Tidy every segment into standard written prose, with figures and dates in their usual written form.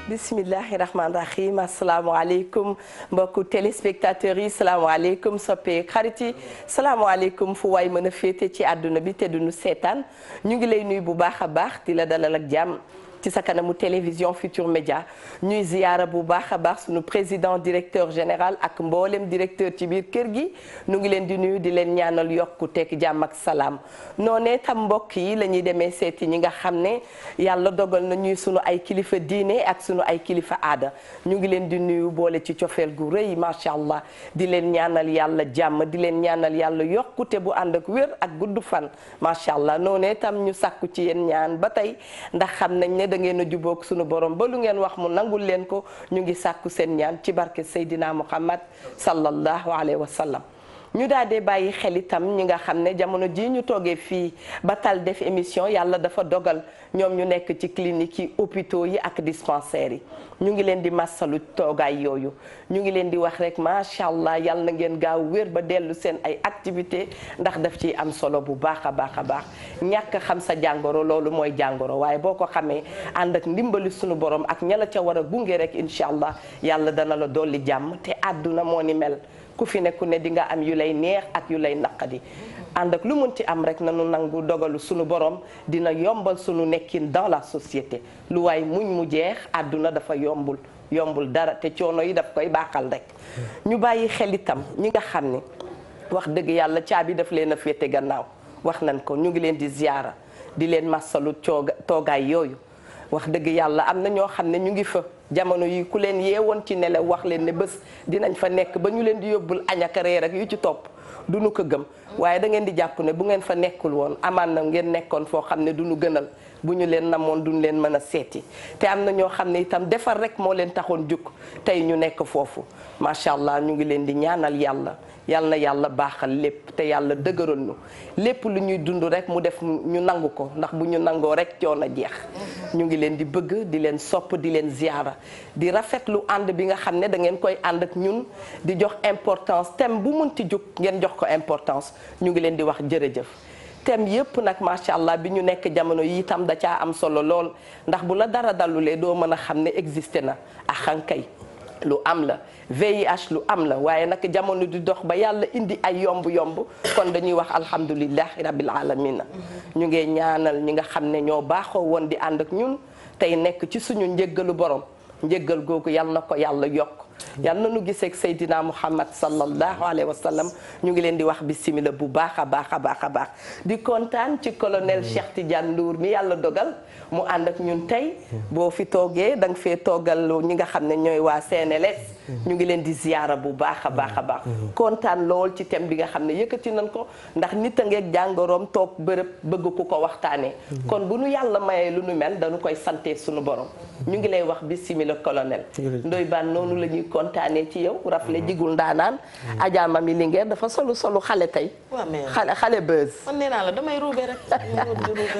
bismillahi rahmaani rahim asalaamaaleykum mbokku téléspectateurs yi salaamaaleykum soppee xarit yi salaamaaleykum fu waay mën a féete ci àdduna bi te duñu seetaan ñu ngi lay nuyu bu baax a baax di la dalal ak jàmm ci sa kanamu télévision Futur Média ñuy ziyaara bu baax a baax sunu président directeur général ak mboolem directeur ci biir kër gi nu ngi leen di nuyu di leen ñaanal yokkuteeg jàmm ak salaam noonee tam mbokk yi la ñuy demee seeti ñi nga xam ne yàlla dogal na ñuy sunu ay kilifa diine ak sunu ay kilifa aada ñu ngi leen di nuyu boole ci cofeel gu rëy macha allah di leen ñaanal yàlla jàmm di leen ñaanal yàlla yokkute bu ànd ak wér ak gudd fan macha allah noonee tam ñu sàkku ci yéen ñaan ba tey ndax xam nañ ne da ngeen a jubóog sunu borom ba lu ngeen wax mu nangul leen ko ñu ngi sàkku seen ñaan ci barke Seydina Muhammad sallallahu alayhi wa sallam ñu daal di bàyyi xel itam ñi nga xam ne jamono jii ñu toogee fii ba tal def émission yàlla dafa dogal ñoom ñu nekk ci clinique yi hôpitaux yi ak dispensaires yi ñu ngi leen di massalu toogaay yooyu ñu ngi leen di wax rek macha allah yàlla na ngeen gaaw wér ba dellu seen ay activité ndax daf ciy am solo bu baax a baax a baax ñàkk xam sa jàngoro loolu mooy jàngoro waaye boo ko xamee ànd ak ndimbali sunu borom ak ña la ca war a gunge rek incha allah yàlla dana la dolli jàmm te àdduna moo ni mel. ku fi nekku ne di nga am yu lay neex ak yu lay naqadi ànd ak lu mënti am rek nanu nangu dogalu sunu borom dina yombal sunu nekkin dans la société lu waay muñ mu jeex àdduna dafa yombul dara te coono yi daf koy baaxal rek ñu bàyyi xel itam ñi nga xam ne wax dëgg yàlla caabi daf leen a féete gannaaw wax nañ ko ñu ngi leen di ziyaara di leen massalu toogaay yooyu wax dëgg yàlla am na ñoo xam ne ñu ngi fa jamono yi ku leen yeewoon ci nelaw wax leen ne bés dinañ fa nekk ba ñu leen di yóbbul añ ak reer ak yu ci topp duñu ko gëm waaye da ngeen di jàpp ne bu ngeen fa nekkul woon amaan na ngeen nekkoon foo xam ne duñu gënal bu ñu leen namoon duñu leen mën a seeti te am na ñoo xam ne itam defar rek moo leen taxoon jukk tey ñu nekk foofu macha allah ñu ngi leen di ñaanal yàlla na yàlla baaxal lépp te yàlla dëgëral ñu lépp lu ñuy dund rek mu def ñu nangu ko ndax bu ñu nangoo rek coono jeex ñu ngi leen di bëgg di leen sopp di leen ziyaara di rafetlu ànd bi nga xam ne da ngeen koy ànd ak ñun di jox importance thème bu mënti jóg ngeen jox ko importance ñu ngi leen di wax jërëjëf thème yëpp nag macha allah bi ñu nekk jamono yi itam da caa am solo lool ndax bu la dara dalulee doo mën a xam ne existé na ak xankay lu am la VIH lu am la waaye nag jamono di dox ba yàlla indi ay yomb kon dañuy wax alhamdulillahi rabbil alamina ñu ngi ñaanal ñi nga xam ne ñoo baaxoo woon di ànd ak ñun tey nekk ci suñu njëggalu borom njëggal googu yal na ko yàlla yokk yal na nu giseeg Seydina Muhammad sallallahu alayhi wa sallam ñu ngi leen di wax bismillah bu baax a baax a baax a baax di kontaan ci colonel Cheikh Tidiane Ndour mi yàlla dogal mu ànd ak ñun tey boo fi toogee da nga fee toogal ñi nga xam ne ñooy waa CNLS ñu ngi leen di ziyaara bu baax a baax a baax kontaan lool ci thème bi nga xam ne yëkkati nañ ko ndax nit a ngeeg jàngoroom toog bërëb bëgg ku ko waxtaanee kon bu nu yàlla mayee lu nu mel dañu koy sante suñu borom ñu ngi lay wax bismillah colonel Ndoye Bane noonu la ñuy kontaanee ci yow rafle jigul ndaanaan Adja Mami Linguère dafa solu xale tey xale buzz man nee naa la damay ruube rek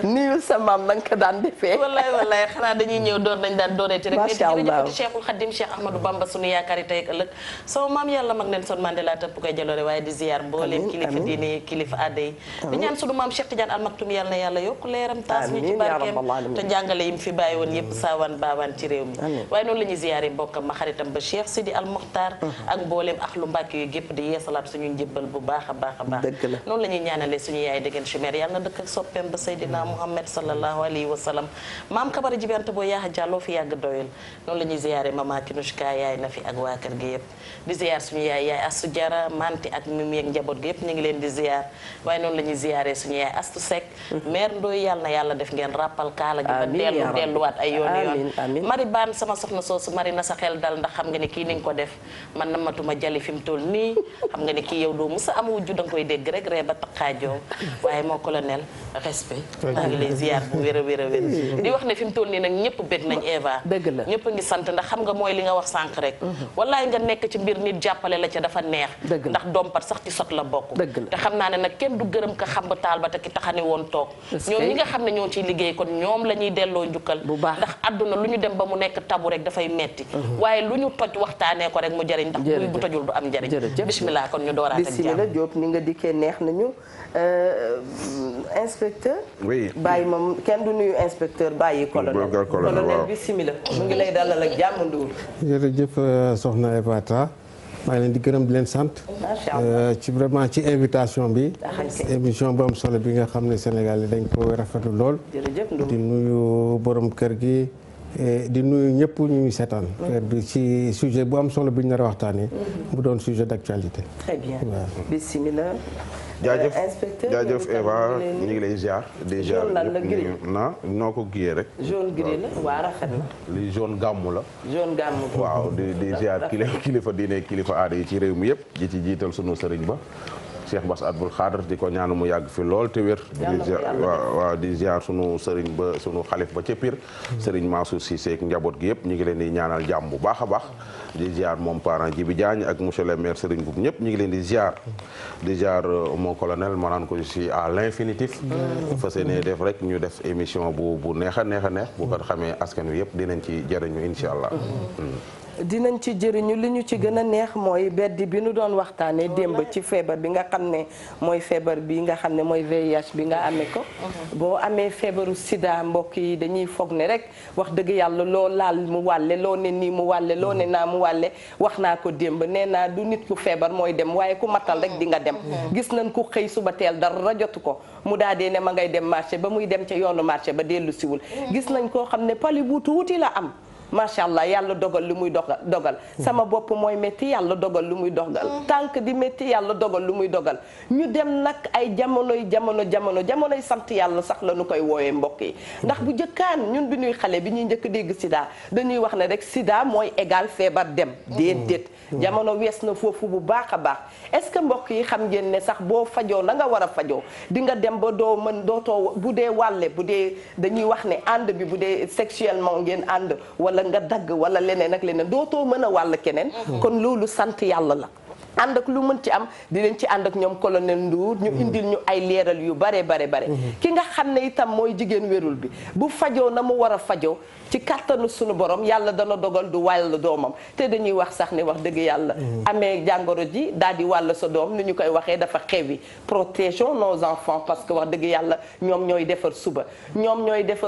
nuyu sa maam na nga ko daan defee wallaay xanaa dañuy ñëw door nañ daan dooreeti rek macha allah jërëjëfati Cheikhul Khadim Cheikh Ahmadou Bamba sunu yaakaar yi tey ak ëllëg sama maam yàlla mag Nelson Mandela tëpp koy jaloore waaye di ziar mbooleem kilifa diine yi kilifa aada yi di ñaan sunu maam Cheikh Tidiane Al Maktoum yàlla na yàlla yokk leeram taas ñu ci barkeem te jàngale yi mu fi bàyyi woon yëpp saawaan baawaan ci réew mi waaye noonu la ñuy ziyaare mbokkam ma xaritam ba Cheikh Sidi Al Mokhtar ak mbooleem axlu Mbàkke yu gépp di yeesalaat suñu njëbbal bu baax a baax a baax noonu la ñuy ñaanale suñu yaay dëggeen chumère yàlla na dëkk ak soppeem ba Seydina Muhammad sallallahu alayhi wa sallam maam kabara jibante boo yaaxa jàlloo fi yàgg doyul noonu la ñuy ziyaare mama Kinushka yaay na fi ak waa kër gi yëpp di ziyaar suñu yaay Astu Jara manti ak mimi ak njaboot gi yëpp ñu ngi leen di ziyaar waaye noonu la ñuy ziyaare suñu yaay Astu Seck mère Ndoye yàlla na yàlla def ngeen rappal kaala gi ba delluwaat ay yoon mari baan sama soxna soosu mari na sa xel dal ndax xam nga ne kii ni nga ko def man namatuma jali fi mu toll nii xam nga ne kii yow doo musa am wujju da nga koy dégg rek ree ba taqaajoo waaye moo colonel respect maa ngi lay ziyaar bu wér a wér a wér di wax ne fi mu toll nii nag ñëpp bég nañ Eva dëgg la ñëpp a ngi sant ndax xam nga mooy li nga wax sànq rek wallaay nga nekk ci mbir nit jàppale la ca dafa neex ndax dompat sax ci sot la bokk te xam naa ne nag kenn du gërëm ka xam ba taal ba te ki taxani woon toog ñoom ñi nga xam ne ñoo ciy liggéey kon ñoom la ñuy delloo njukkal ndax àdduna lu ñu dem ba mu nekk tabu rek dafay metti waaye lu ñu toj wax waxtaanee ko rek mu jëriñ ndax buy bu tojul du am njëriñ. bismillah kon ñu dooraat ak jàmm. bismillah Diop ni nga dikkee neex nañu inspecteur. oui bàyyi moom kenn du nuyu inspecteur bàyyi colonel bismillah mu ngi lay dalal ak jàmm Ndour. jërëjëf soxna Evata maa ngi leen di gërëm di leen sant. macha allah ci vraiment ci invitation bi. émission bu am solo bi nga xam ne Sénégal yi dañ ko rafetlu lool. jërëjëf Ndour di nuyu borom kër gi. di nuyu ñëpp ñuy seetaan. bi ci sujet bu am solo bi ñu nar a waxtaanee. mu doon sujet d'actualité. très bien bismillah. jaajëf inspecteur jaajëf Eva ñu ngi lay ziar. di ziar na noo ko giyee rek. jaune gris la waa rafet na. li jaune gàmmu la. jaune gàmmu waaw di ziar kilifa diine kilifa aada yi ci réew mi yëpp di ci jiital sunu sëriñ ba. Cheikh Bass Abdoul Khadr di ko ñaanu mu yàgg fi lool te wér. waaw di ziar sunu sëriñ ba sunu xalif ba ca Pire. sëriñ Mansour Cissé ak njaboot gi yëpp ñu ngi leen di ñaanal jàmm bu baax a baax. di ziar moom parent Djibi Diagne ak monsieur le maire Serigne Boub ñëpp ñu ngi leen di ziar. di ziar mon colonel ma naan ko je suis à l'infinitif. fas yéene def rek ñu def émission bu neex a neex bu ko xamee askan wi yëpp dinañ ci jëriñu incha allah. dinañ ci jëriñu li ñu ci gën a neex mooy beddi bi nu doon waxtaanee démb ci feebar bi nga xam ne mooy feebar bi nga xam ne mooy VIH bi nga amee ko. boo amee feebaru sida mbokk yi dañuy foog ne rek wax dëgg yàlla loo laal mu wàlle loo ne nii mu wàlle loo ne naa mu wàlle wax naa ko démb nee naa du nit ku feebar mooy dem waaye ku matal rek di nga dem. gis nañ ku xëy suba teel dara jotu ko mu daa dee ne ma ngay dem marché ba muy dem ca yoonu marché ba dellu siwul gis nañ koo xam ne pali bu tuuti la am. macha allah yàlla dogal lu muy dogal sama bopp mooy métti yàlla dogal lu muy dogal tànk di métti yàlla dogal lu muy dogal ñu dem nag ay jamonoy sant yàlla sax la ñu koy woowee mbokk yi ndax bu jëkkaan ñun bi ñuy xale bi ñuy njëkk dégg sida dañuy wax ne rek sida mooy égal feebar dem déedéet jamono wees na foofu bu baax a baax est-ce que mbokk yi xam ngeen ne sax boo fajoo na nga war a fajoo di nga dem ba dootoo bu dee wàlle bu dee dañuy wax ne ànd bi bu dee sexuellement ngeen ànd wala nga dagg wala leneen ak leneen dootoo mën a wàll keneen kon loolu sant yàlla la ànd ak lu mën ci am di leen ci ànd ak ñoom colonel Ndour ñu indil ñu ay leeral yu bare ki nga xam ne itam mooy jigéen wérul bi bu fajoo na mu war a fajoo ci kàttanu sunu borom yàlla dana dogal du wàll doomam te dañuy wax sax ne wax dëgg yàlla amee jàngoro ji daal di wàll sa doom ni ñu koy waxee dafa xewi protégeons nos enfants parce que wax dëgg yàlla ñoom ñooy defar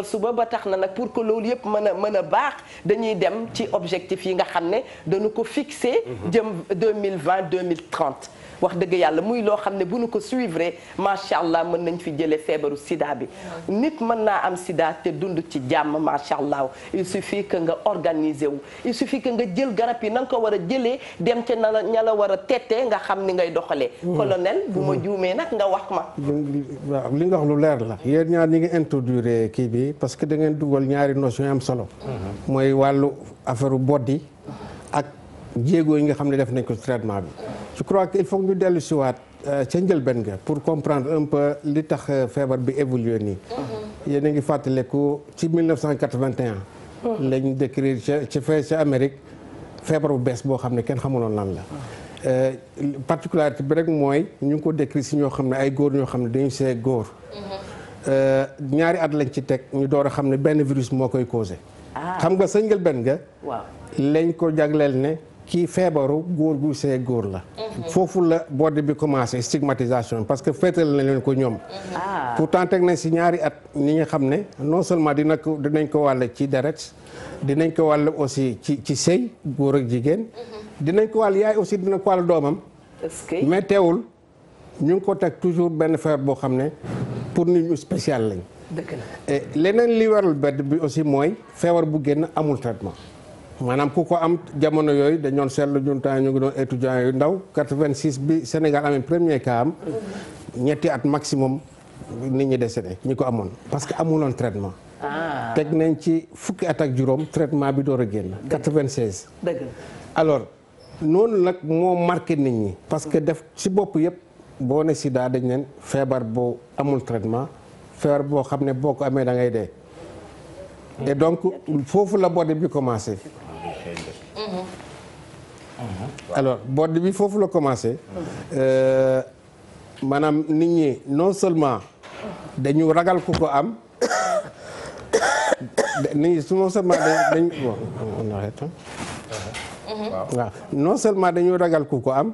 suba ba tax na nag pour que loolu yëpp mën a baax dañuy dem ci objectif yi nga xam ne dañu ko fixé jëm 2030 wax dëgg yàlla muy loo xam ne bu nu ko suivre macha allah mën nañ fi jëlee feebaru sida bi nit mën naa am sida te dund ci jàmm macha allah il suffit que nga organiser wu il suffit que nga jël garab yi na nga ko war a jëlee dem ca ña la war a tettee nga xam ni ngay doxalee. colonel bu ma juumee nag nga wax ma. waaw li nga wax lu leer la. yéen ñaar ñi ngi introduire kii bi parce que da ngeen dugal ñaari notion am solo. mooy wàllu affaire boddi ak jéego yi nga xam ne def nañ ko traitement bi. je crois que il faut ñu dellu si waat ca njëlbeen ga pour comprendre un peu li tax feebar bi évolué nii. yéen a ngi fàttaliku ci 1981. lañ décrire ca Amérique feebar bu bees boo xam ne kenn xamuloon lan la. particularité bi rek mooy ñu ngi ko décrire si ñoo xam ne ay góor ñoo xam ne dañu see góor. ñaari at lañ ci teg ñu door a xam ne benn virus moo koy causé. xam nga sa njëlbeen ga. waaw lañ ko jagleel ne. kii feebaru góor gu see góor la. foofu la boorde bi commencé stigmatisation parce que féetal na leen ko ñoom. pourtant teg nañ si ñaari at ñi nga xam ne non seulement dinañ ko wàll ci deret dinañ ko wàll aussi ci sëy góor ak jigéen. dinañ ko wàll yaay aussi dina ko wàll doomam. mais teewul ñu ngi ko teg toujours benn feebar boo xam ne pour nit ñu spécial lañ. dëgg la leneen li waral bedd bi aussi mooy feebar bu génn amul traitement. maanaam ku ko am jamono yooyu dañoon seetlu ñun temps ñu ngi doon étudiants yu ndaw 86 bi Sénégal amee premier cas am ñetti at maximum nit ñi décédé ñi ko amoon parce que amuloon traitement. teg nañ ci fukki at ak juróom traitement bi door a génn. 96. dëgg alors noonu nag moo marqué nit ñi. parce que def ci bopp yëpp boo ne sida dañ leen feebar boo amul traitement feebar boo xam ne boo ko amee da ngay dee. et donc foofu la boorde bi commencé. alors boorde bi foofu la commencé maanaam nit ñi non seulement dañu ragal ku ko am nit ñi non seulement dañ bon on arrête waaw non seulement dañu ragal ku ko am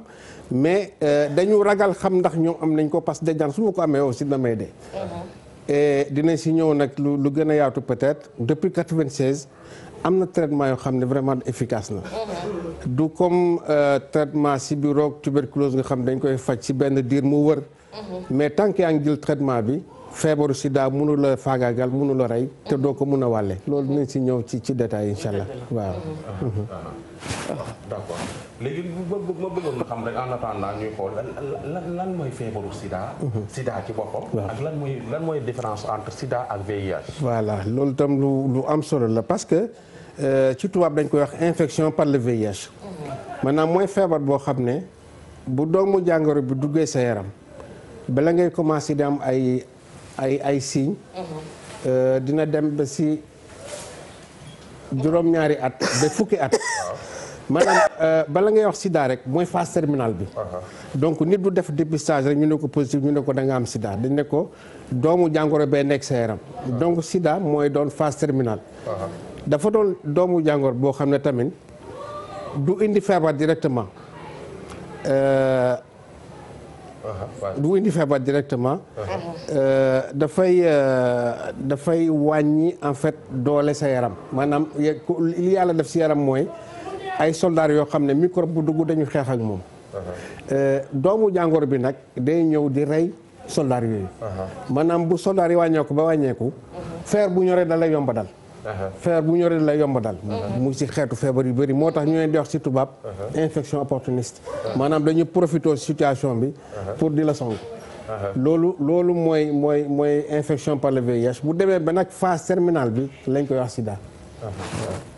mais dañu ragal xam ndax ñoom am nañ ko parce que dañ daan su ma ko amee aussi damay dee. et dinañ si ñëw nag lu gën a yaatu peut-être depuis 96 am na traitement yoo xam ne vraiment efficace na. du comme traitement sibiroog tuberculose nga xam dañ koy faj si benn diir mu wër. mais tant que yaa ngi jël traitement bi. feebaru sida mënu la faagaagal mënu la rey te doo ko mën a wàlle loolu dinañ si ñëw ci détail incha allah waaw. d'accord léegi ma bëggoon nga xam rek en attendant ñuy xool lan mooy feebaru sida. sida ci boppam. ak lan mooy différence entre sida ak VIH. voilà loolu tam lu am solo la parce que ci tubaab dañ koy wax infection par le VIH. maanaam mooy feebar boo xam ne bu doomu jàngoro bi duggee sa yaram bala ngay commencer di am ay signes. dina dem ba si juróom-ñaari at ba fukki at. maanaam bala ngay wax sida rek mooy phase terminale bi. donc nit bu def dépistage rek ñu ne ko positif ñu ne ko da nga am sida dañ ne ko doomu jàngoro bee nekk sa yaram. donc sida mooy doon phase terminale. dafa doon doomu jàngoro boo xam ne tamit du indi feebar directement. du indi feebar directement. dafay wàññi en fait doole sa yaram maanaam li yàlla def si yaram mooy ay soldats yoo xam ne microbe bu dugg dañu xeex ak moom. doomu jàngoro bi nag day ñëw di rey soldats yooyu. maanaam bu soldats yi wàññeeku ba wàññeeku. feer bu ñoree da lay yomba dal. feebar bu ñoree la yomb dal. mu ci xeetu feebar yu bëri moo tax ñu leen di wax ci tubaab infection opportuniste. maanaam dañu profité situation bi pour di la song. loolu mooy infection par le VIH bu demee ba nag phase terminale bi lañ koy wax sida.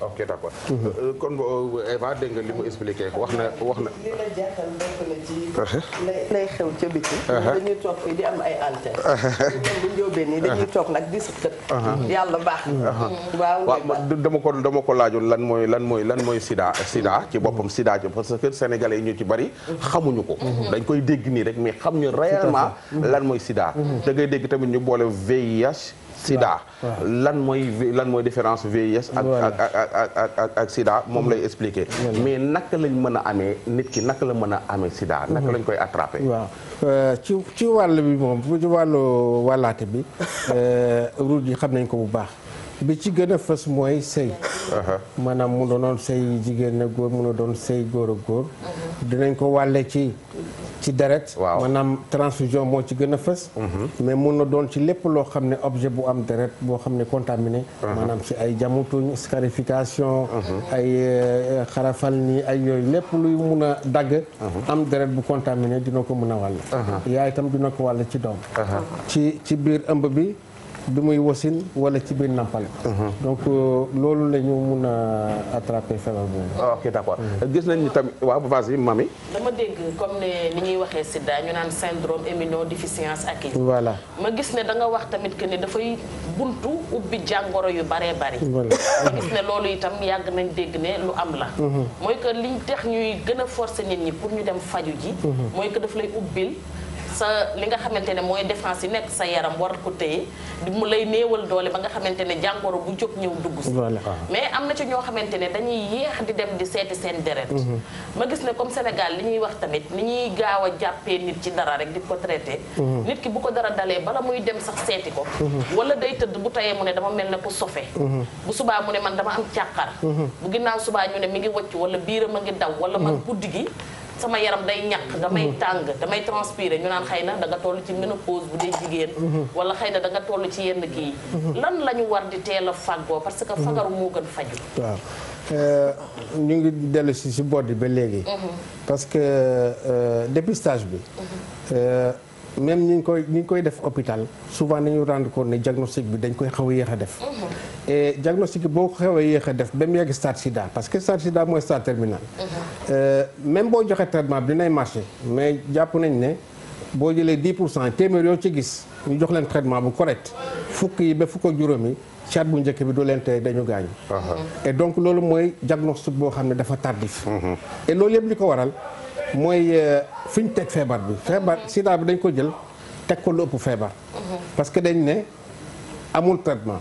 ok d'accord. kon Eva dégg nga li mu expliqué wax na. li la jaaxal bokk na ci. lay xew ca biti. dañuy toog fii di am ay antenne. bu njóobee nii dañuy toog nag di sëkkat. yàlla baax na. waaw dama ko laajoon lan mooy sida ci boppam sida ci parce que sénégalais yi ñu ci bari. xamuñu ko. dañ koy dégg nii rek mais xamuñu réellement lan mooy sida. da ngay dégg tamit ñu boole VIH. sida lan mooy différence VIH ak sida moom lay expliquer mais naka lañ mën a amee nit ki naka la mën a amee sida naka lañ koy attraper. waaw ci wàll bi moom ci wàllu wàllaate bi ruut yi xam nañ ko bu baax bi ci gën a fës mooy sëy maanaam mu doonoon sëy jigéen ak góor mun a doon sëy góor ak góor dinañ ko wàlle ci deret maanaam transfusion moo ci gën a fës mais mun na doon ci lépp loo xam ne objet bu am deret boo xam ne contaminé maanaam ci ay jamutuñ scarification ay xarafal nii ay yooyu lépp luy mun a dagg am deret bu contaminé dina ko mun a wàll yaay itam dina ko wàll ci doom ci biir ëmb bi muy wasin wala ci biir nampal. donc loolu la ñu mun a attraper feebar boobu. ok d'accord gis nañ ni tamit waaw vas-y mami. dama dégg comme ne ni ñuy waxee sida ñu naan syndrome immunodéficience acquise. voilà ma gis ne da nga wax tamit que ne dafay buntu ubbi jàngoro yu baree bari. voilà ma gis ne loolu itam yàgg nañ dégg ne lu am la. mooy que liñ tax ñuy gën a forcer nit ñi pour ñu dem faju ji. mooy que daf lay ubbil. sa li nga xamante ne mooy défense yi nekk sa yaram war ko téye mu lay néewal doole ba nga xamante ne jàngoro bu jóg ñëw dugg si mais am na ci ñoo xamante ne dañuy yéex di dem di seeti seen deret ma gis ne comme Sénégal li ñuy wax tamit ni ñuy gaaw a jàppee nit ci dara rek di ko traité nit ki bu ko dara dalee bala muy dem sax seeti ko wala day tëdd bu tayee mu ne dama mel ne ku sofe bu subaa mu ne man dama am càqar bu ginnaaw subaa ñu ne mi ngi wëcc wala biiram a ngi daw wala man guddi gi sama yaram day ñàkk damay tàng damay transpirer ñu naan xëy na da nga toll ci ménopause bu dee jigéen wala xëy na da nga toll ci yenn kii lan la ñu war di teel a fàggoo parce que fagaru moo gën faju waaw ñu ngi dellu si bodd ba léegi parce que dépistage bi même ñi ngi koy def hôpital souvent nañu rendre compte ne diagnostic bi dañ koy xaw a yéex a def et diagnostic bi boo ko xaw a yéex a def ba mu yegg stade sida parce que stade sida mooy stade terminal même boo joxe traitement bi dinay marché mais jàpp nañ ne boo jëlee 10% téeméer yoo ci gis ñu jox leen traitement bu correct fukk yi ba fukk ak juróom yi caat bu njëkk bi du leen tey dañu gaañu et donc loolu mooy diagnostic boo xam ne dafa tardif et loolu yëpp li ko waral mooy fi ñu teg feebar bi sida bi dañ ko jël teg ko lu ëpp feebar parce que dañ ne amul traitement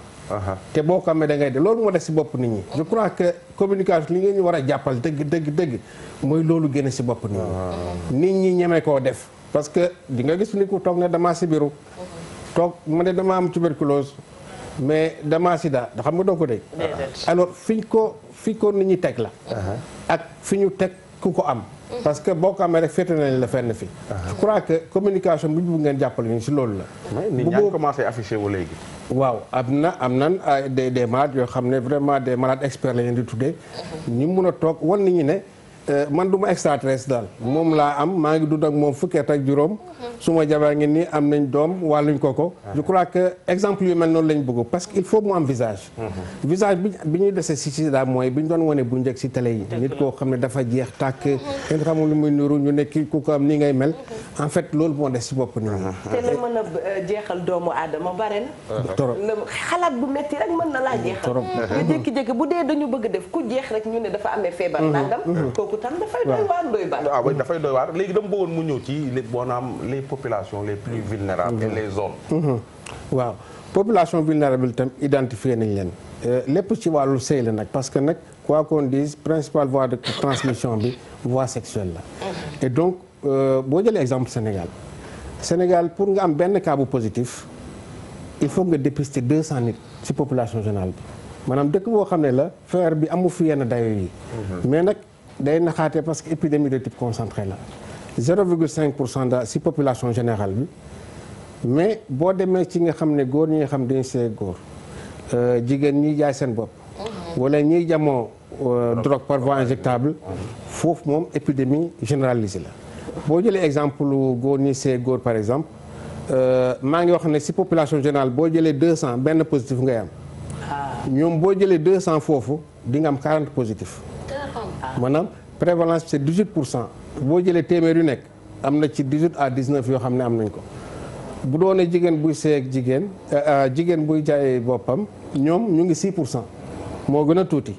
te boo ko amee da ngay de loolu moo des si bopp nit ñi. je crois que communication li ngeen ñu war a jàppal dëgg mooy loolu génn si bopp nit ñi. nit ñi ñeme koo def parce que di nga gis ni ku toog ne damaa sibiru toog ma ne dama am tuberculose mais damaa sida xam nga doo ko dégg. alors fi ko nit ñi teg la. ak fi ñu teg ku ko am. parce que boo ko amee rek féete nañ la fenn fi. je crois que communication bi ñu bëgg ngeen jàppale ñu si loolu la. nit ñaa ngi commencé affiché wu léegi. waaw am nan des malades yoo xam ne vraiment des malades experts la leen di tuddee. ñu mun a toog wan nit ñi ne man du ma extraterrestre daal moom laa am maa ngi dund ak moom fukki at ak juróom. su ma jabar ngi nii am nañ doom wàlluñ ko. je crois que exemple yu mel noonu lañ bëgg parce que il faut mu am visage. visage bi ñuy dese si sida mooy bi ñu doon wane bu njëkk si télé yi. nit koo xam ne dafa jeex tàkk. kenn xamul lu muy nuru ñu ne kii ku ko am nii ngay mel. en fait loolu moo des si bopp nit ñi. te la mën a jeexal doomu aadama bare na. torop xalaat bu métti rek mën na laa jeexal. torop nga jékki-jékki bu dee dañu bëgg def ku jeex rek ñu ne dafa amee feebar nangam. kooku tam dafay doy waar doy waar. waaw dafay doy waar léegi dama bëggoon mu ñëw ci les populations les plus vulnérables et les zones. waaw population vulnérable itam identifié nañ leen lépp ci wàllu sëy la nag parce que nag quoi qu'on dise principale voie de transmission bi voie sexuelle la. et donc boo jëlee exemple Sénégal pour nga am benn cas bu positif il faut nga dépister 200 nit ci population générale bi maanaam dëkk boo xam ne la feebar bi amu fi yenn dayo yi. mais nag day naxaate parce que épidémie de type concentré la 0,5% da ci population générale bi mais boo demee ci nga xam ne góor ñi nga xam dañu see góor jigéen ñi jaay seen bopp wala ñiy jamoo drogue par voie injectable foofu moom épidémie généralisée la boo jëlee exemple góor ñi see góor par exemple maa ngi wax ne ci population générale boo jëlee 200 benn positif ngay am ñoom boo jëlee 200 foofu di nga am 40 positif maanaam prévalence c'est 18%. boo jëlee téeméer yu nekk am na ci 18 à 19 yoo xam ne am nañ ko bu doonee jigéen buy seeg jigéen buy jaay boppam ñoom ñu ngi 6% moo gën a tuuti.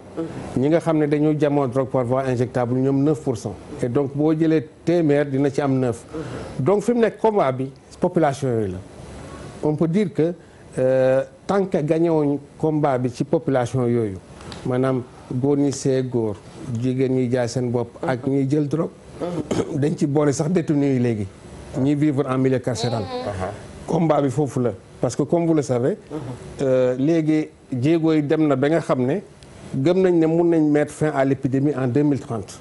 ñi nga xam ne dañu jamoo drogue par voie injectable ñoom 9%. et donc boo jëlee téeméer dina ci am 9. donc fi mu nekk combat bi population yooyu la on peut dire que tant que gagné wuñ combat bi ci population yooyu maanaam góor ñi seeg góor jigéen ñi jaay seen bopp ak ñiy jël drogue. dañ ci boole sax détenu yi léegi ñi vivre en milieu carcéral. combat bi foofu la parce que comme vous le savez léegi jéego yi dem na ba nga xam ne gëm nañ ne mun nañ mettre fin à l'épidémie en 2030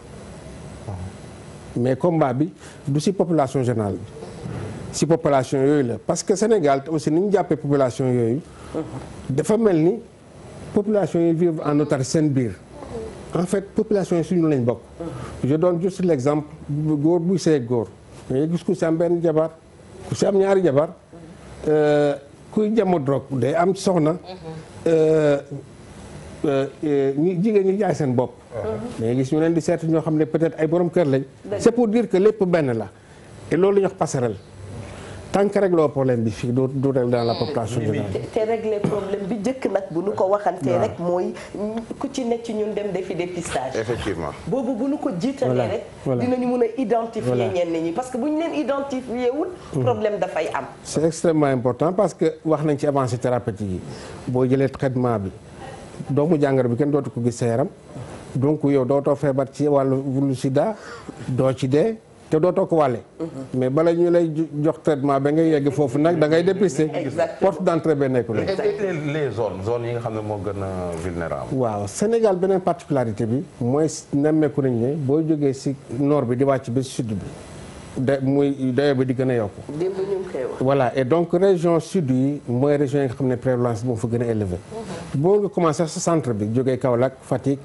mais combat bi du ci population générale bi ci population yooyu la parce que Sénégal aussi ni ñu jàppee population yooyu dafa mel ni population yi vivre en autarcie seen biir en fait population yi suñu lañ bokk. je donne juste l'exemple góor buy seeg góor mais gis ku si am benn jabar ku si am ñaari jabar kuy jamo drogue day am soxna jigéen ñi jaay seen bopp. mais gis ñu leen di seet ñoo xam ne peut-être ay borom kër lañ. c'est pour dire que lépp benn la et loolu la ñuy wax passerelle. tant que réglé problème bi fii du régler dans la population générale. te régler problème bi njëkk nag bu nu ko waxantee rek mooy ku ci nekk ci ñun dem defi dépistage. effectivement boobu bu nu ko jiitalee rek. dinañu mën a identifier ñenn ñi parce que bu ñu leen identifier wul. problème dafay am. c'est extrêmement important parce que wax nañ ci avancée thérapeutique yi boo jëlee traitement bi doomu jàngoro bi kenn dootu ko gis sa yaram donc yow dootoo feebar ci wàllu sida doo ci dee. te dootoo ko wàlle mais bala ñu lay jox traitement ba ngay yegg foofu nag da ngay dépister. porte d'entrée ba nekkul. les zones yi nga xam ne moo gën a vulnérable. waaw Sénégal beneen particularité bi mooy nemmeeku nañ ne boo jógee ci nord bi di wàcc ba sud bi muy dayo bi di gën a yokku. démb ñu ngi koy wax. voilà et donc région sud yi mooy région yi nga xam ne prévalence bi moo fa gën a élevé. boo nga commencé sa centre bi jógee Kaolack Fatick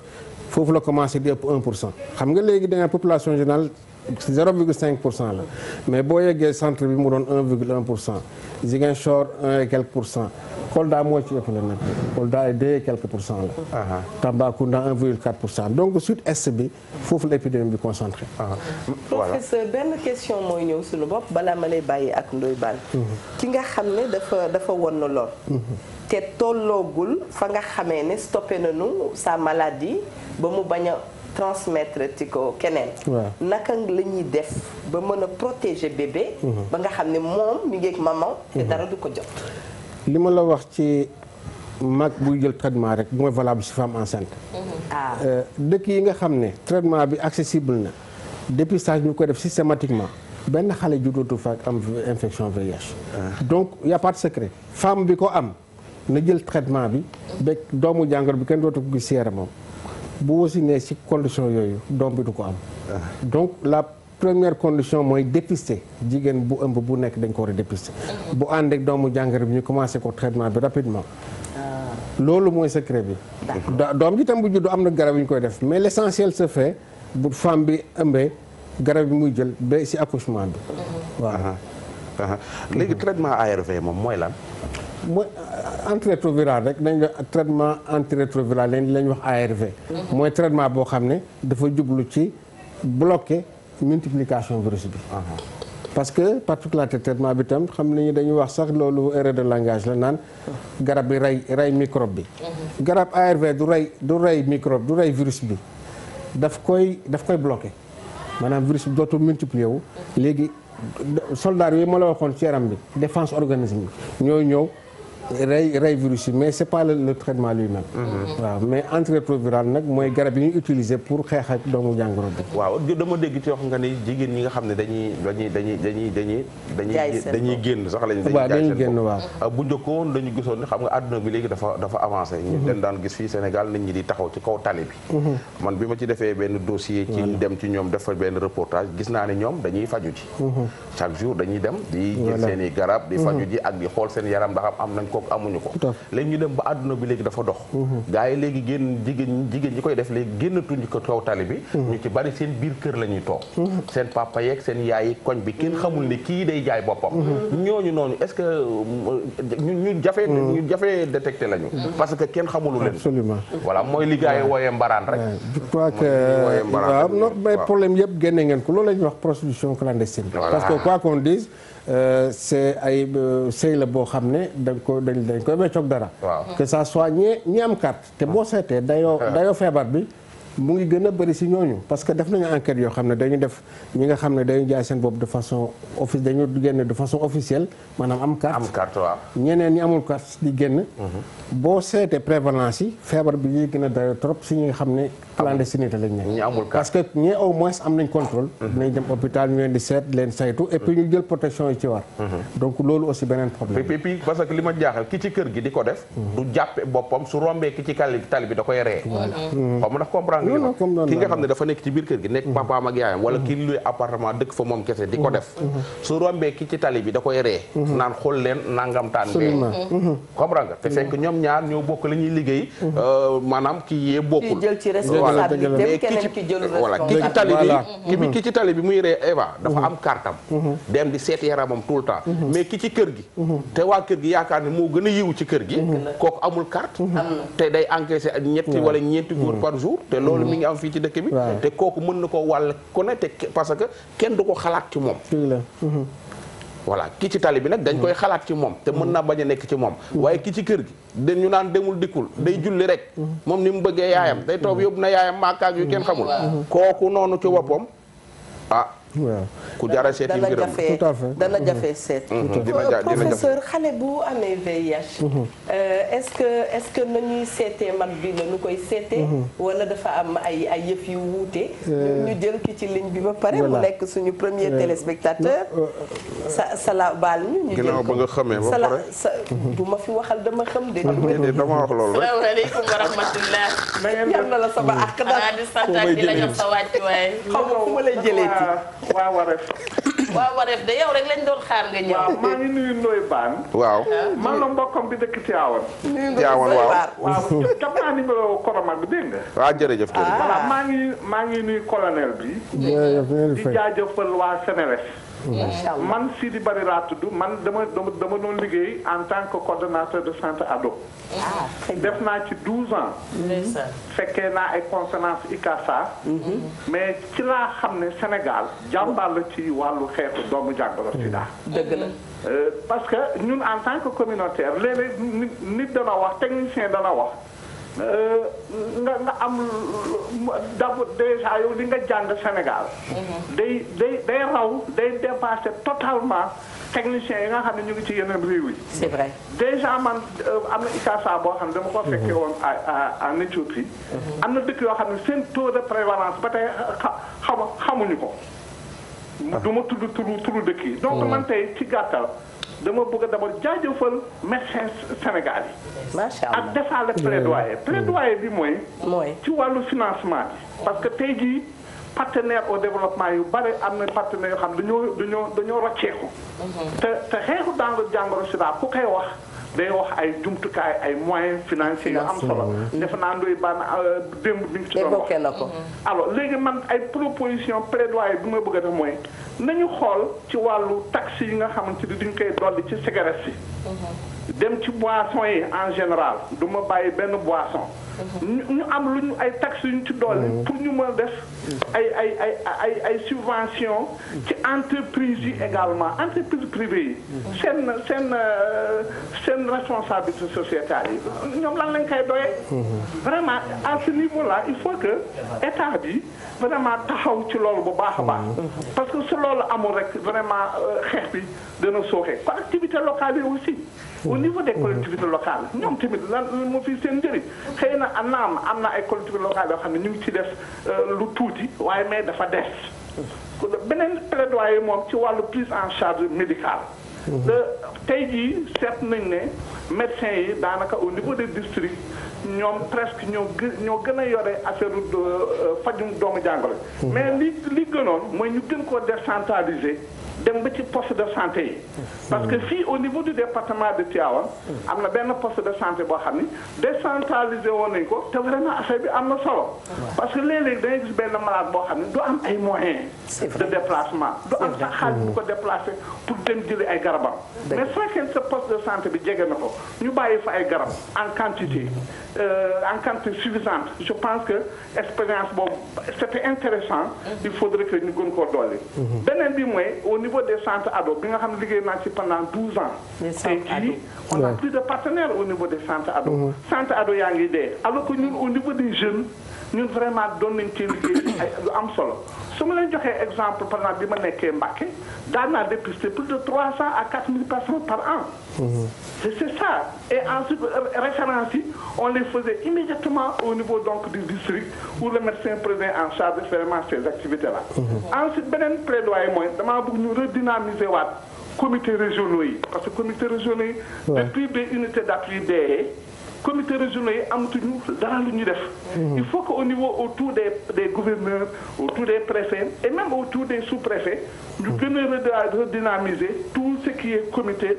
foofu la commencé di ëpp 1%. xam nga léegi da nga population générale 0,5% la mais boo yeggee centre bi mu doon 1,1%. Ziguinchor 1 et quelques %. Kolda moo ci ëpp la nag Kolda ay 2 et quelques % la. Tambacounda 1,4%. donc sud-est bi foofu l'épidémie bi concentré. professeur benn question mooy ñëw suñu bopp balaa ma lay bàyyi ak Ndoye Bane. ki nga xam ne dafa won na lor. te tolloogul fa nga xamee ne stoppé nañu sa maladie ba mu bañ a transmettre ci ko keneen. naka la ñuy def ba mën a protéger bébé. ba nga xam ne moom mi ngi ak maman. te dara du ko jot. li ma la wax ci mag buy jël traitement rek mooy valable ci femme enceinte. dëkk yi nga xam ne traitement bi accessible na dépistage ñu ko def systématiquement benn xale juddootu fa am infection VIH. donc y a pas de secret femme bi ko am na jël traitement bi ba doomu jàngoro bi kenn dootu ko gis yaramam bu wasinee ci condition yooyu doom bi du ko am. donc la première condition mooy dépister jigéen bu ëmb bu nekk dañ ko war a dépister. bu ànd ak doomu jàngoro bi ñu commencé ko traitement bi rapidement. loolu mooy secret bi. doom ji tam bu juddu am na garab yu ñu koy def mais l' essentiel se fait bu femme bi ëmbee garab bi muy jël ba ci accouchement bi. waaw. léegi traitement ARV moom mooy lan. mooy antirétroviral rek dañ traitement antirétroviral lañ wax ARV. mooy traitement boo xam ne dafa jublu ci bloquer multiplication virus bi. parce que particularité traitement bi tam xam nañu dañuy wax sax loolu erreur de langage la naan garab bi rey microbe bi. garab ARV du rey microbe du rey virus bi daf koy bloquer maanaam virus bi dootul multiplier wu. léegi soldats yooyu ma la waxoon ci yaram bi défense organisme bi ñoo ñëw rey virus yi mais c'est pas le traitement lui-même. waaw mais antirétroviral nag mooy garab yi ñuy utiliser pour xeex ak doomu jàngoro bi. waaw dama dégg ci wax nga ni jigéen ñi nga xam ne dañuy génn sax lañu. dañuy génn waaw. bu njëkkoon dañu gisoon ni xam nga àdduna bi léegi dafa avancé. ñu den daan gis fii Sénégal nit ñi di taxaw ci kaw tali bi. man bi ma ci defee benn dossier. ci dem ci ñoom def fa benn reportage gis naa ne ñoom dañuy faju ji. chaque jour dañuy dem di jël seen i garab di faju ji ak di xool seen yaram ndax am nañ kooku amuñu ko. léegi ñu dem ba àdduna bi léegi dafa dox. gars yi léegi jigéen ñi koy def léegi génnatuñu ko kaw tali bi. ñu ci bari seen biir kër la ñuy toog. seen papa yeeg seen yaay yi koñ bi kenn xamul ne kii day jaay boppam. ñooñu noonu est-ce que ñu jafee détecté lañu. parce que kenn xamulu leen. absolument voilà mooy li gars yi wooyee mbaraan rek. je crois que waaw non mais problème yëpp génne ngeen ko loolu la ñuy wax prostitution clandestine. parce que quoi qu'on dise. c'est ay sëy la boo xam ne dañ koy weccoog dara. que ça soit ñi am carte te boo seetee dayoo feebar bi mu ngi gën a bëri si ñooñu parce que def nañu enquête yoo xam ne dañu def ñi nga xam ne dañu jaay seen bopp de façon dañu génn de façon officielle maanaam am carte waaw ñeneen ñi amul carte di génn. boo seetee prévalence yi feebar bi ñuy gën a dayoo trop si ñi nga xam ne clandestinité lañ nekk. ñi amul carte parce que ñi au moins am nañ contrôle. dinañ dem hôpital ñu leen di seet leen saytu et puis ñu jël protection yi ci war. donc loolu aussi beneen problème. et puis parce que li ma jaaxal ki ci kër gi di ko def. du jàppe boppam su rombee ki ci tali bi da koy ree. xaw ma ndax comprendre ki nga xam ne dafa nekk ci biir kër gi nekk papaam ak yaayam wala ki luy appartement dëkk fa moom kese di ko def su rombee ki ci tali bi da koy ree naan xool leen nangam taan bee comprendre nga te fekk ñoom ñaar ñoo bokk la ñuy liggéey maanaam ki yee bokkul jël ci responsabilité keneen ki jël voilà ki ci tali bi muy ree Eva dafa am kartam dem di seet yaramam tout le temps mais ki ci kër gi te waa kër gi yaakaar ne moo gën a yiwu ci kër gi kooku amul carte te day encaissé ñetti wala ñeenti jours par jour te loolu mi ngi am fii ci dëkk bi te kooku mën na ko wàll ku ne te parce que kenn du ko xalaat ci moom voilà ki ci tali bi nag dañ koy xalaat ci moom te mën naa bañ a nekk ci moom waaye ki ci kër gi dañu naan demul dikkul day julli rek moom ni mu bëggee yaayam day toog yóbbu na yaayam maakaak yu kenn xamul kooku noonu ci boppam ku jara seet yi mbiram dana jafe seet. professeur xale bu amee VIH. est-ce que nañuy seetee mag bi la ñu koy seetee. wala dafa am ay yëf yu wuute. ñu jël ki ci ligne bi ba pare. mu nekk suñu premier téléspectateur. sala baal ñu jël ko ba nga xamee ba pare. du ma fi waxal dama xam de. dama wax loolu rek. salaamaaleykum wa rahmatulah. yal na la sama àq daal. di sant ak di la jox sa wàccuwaay. xam nga fu ma lay jëleeti. waaw Wareef de yow rek lañ doon xaar nga ñëw. waaw maa ngi nuyu Ndoye Bane. waaw. man la mbokkam bi dëkk Tivaouane. Tivaouane waaw jot naa numéro Koromak bi dégg nga. waaw jërëjëf. voilà maa ngi nuyu colonel bi. di jaajëfal waa Sénélec. man Sidi Bari laa tudd man dama doon liggéey en tant que coordonnateur de centre ado. def naa ci 12 ans. fekkee naa ay conférence ICASA. mais ci laa xam ne Sénégal jàmbaar la ci wàllu xeetu doomu jàngoro sida. dëgg la. parce que ñun en tant que communautaire léeg-léeg nit dana wax technicien dana wax nga am d'abord déjà yow li nga jàng Sénégal. day raw day dépasser totalement techniciens yi nga xam ne ñu ngi ci yeneen réew yi. c'est vrai déjà man am na ICASA boo xam ne dama ko fekkee woon en Éthiopie. am na dëkk yoo xam ne seen taux de prévalence ba tey xamuñu ko. du ma tudd turu dëkk yi. donc man tey ci gàttal. dama bëgg d'abord jaajëfal médecin Sénégal yi. macha allah ak defaale plaidoyer. plaidoyer bi mooy. ci wàllu financement bi. parce que tey jii partenaire au développement yu bare am na partenaires yoo xam dañoo rocceeku. te xeexu jàngoro sida ku koy wax. day wax ay jumtukaay ay moyens financiers yu am solo. defe naa ndoy baan démb bi nga ci doon wax. na ko. alors léegi man ay proposition plaidoyer bi ma bëgg a def mooy nañu xool ci wàllu taxes yi nga xamante ni duñ koy dolli ci cigarette yi. dem ci boisson yi en général du ma bàyyi benn boisson. ñu am lu ñu ay taxes yu ñu ci dolli pour ñu mën a def ay subvention ci entreprise yi également entreprise privée yi. seen responsabilité sociétale yi ñoom lan lañ koy doyee. vraiment à ce niveau là il faut que état bi vraiment taxaw ci loolu bu baax a baax. parce que su loolu amul rek vraiment xeex bi dana sooxee collectivité locale yi aussi. au niveau des collectivités locales ñoom tamit lan moo fi seen njëriñ xëy na am na ay collectivités locales yoo xam ne ñu ngi ci def lu tuuti waaye mais dafa des. beneen plaidoyer moom ci wàllu prise en charge médicale. tey jii seet nañ ne médecins yi daanaka au niveau des districts ñoom presque ñoo gën a yore affaire fajum doomu jàngoro. mais li gënoon mooy ñu gën koo décentraliser. dem ba ci poste de santé yi. parce que fii au niveau du département de Tivaouane am na benn poste de santé boo xam ni décentralisé woon nañ ko te vraiment affaire bi am na solo. parce que léeg-léeg da ngay gis benn malade boo xam ne du am ay moyens de déplacement du am sax xaalis bu ko déplacé pour dem jëli ay garabam. mais su fekkee sa poste de santé bi jege na ko ñu bàyyi fa ay garab en quantité suffisante je pense que expérience boobu c'était intéressant il faudrait que ñu gën koo dolli. beneen bi mooy au niveau des centres ados bi nga xam ne liggéey naa ci pendant 12 ans. tey jii on a plus de partenaires au niveau des centres ados. centres ados yaa ngi dee alors que ñun au niveau des jeunes ñun vraiment doon nañ ci liggéey ay lu am solo su ma leen joxee exemple par exemple bi ma nekkee Mbacké daan naa dépister plus de 300 à 4000 personnes par an. C'est ça et ensuite référence yi on les faisait immédiatement au niveau donc du district où le médecin prenait en charge vraiment ces activités là. ensuite beneen plaidoyer mooy damaa bëgg ñu redynamiser waat comités régionaux yi parce que comités régionaux yi. depuis des unités d'appui DE. comités régionaux yi amatuñu dara lu ñu def. il faut que au niveau autour des gouverneurs autour des préfets et même autour des sous-préfets. ñu gën a redynamiser tout ce qui est comité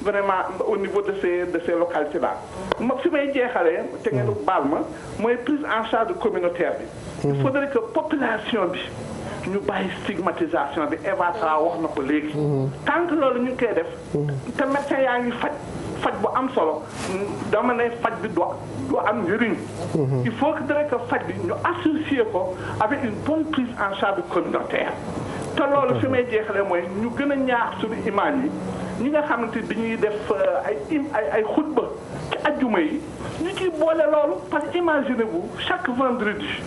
vraiment au niveau de ces localités là. ma fi may jeexalee te ngeen baal ma mooy prise en charge communautaire bi. il faudrait que population bi ñu bàyyi stigmatisation bi Eva Tra wax na ko léegi. tant que loolu ñu ngi koy def. te médecin yaa ngi faj bu am solo dama ne faj bi du am njëriñ. il faut que faj bi ñu associer ko avec une bonne prise en charge communautaire. te loolu fi may jeexale mooy ñu gën a ñaax suñu imaam yi ñi nga xamante dañuy def ay xutba ci ajjuma yi ñu ciy boole loolu parce que imaginez-vous chaque vendredi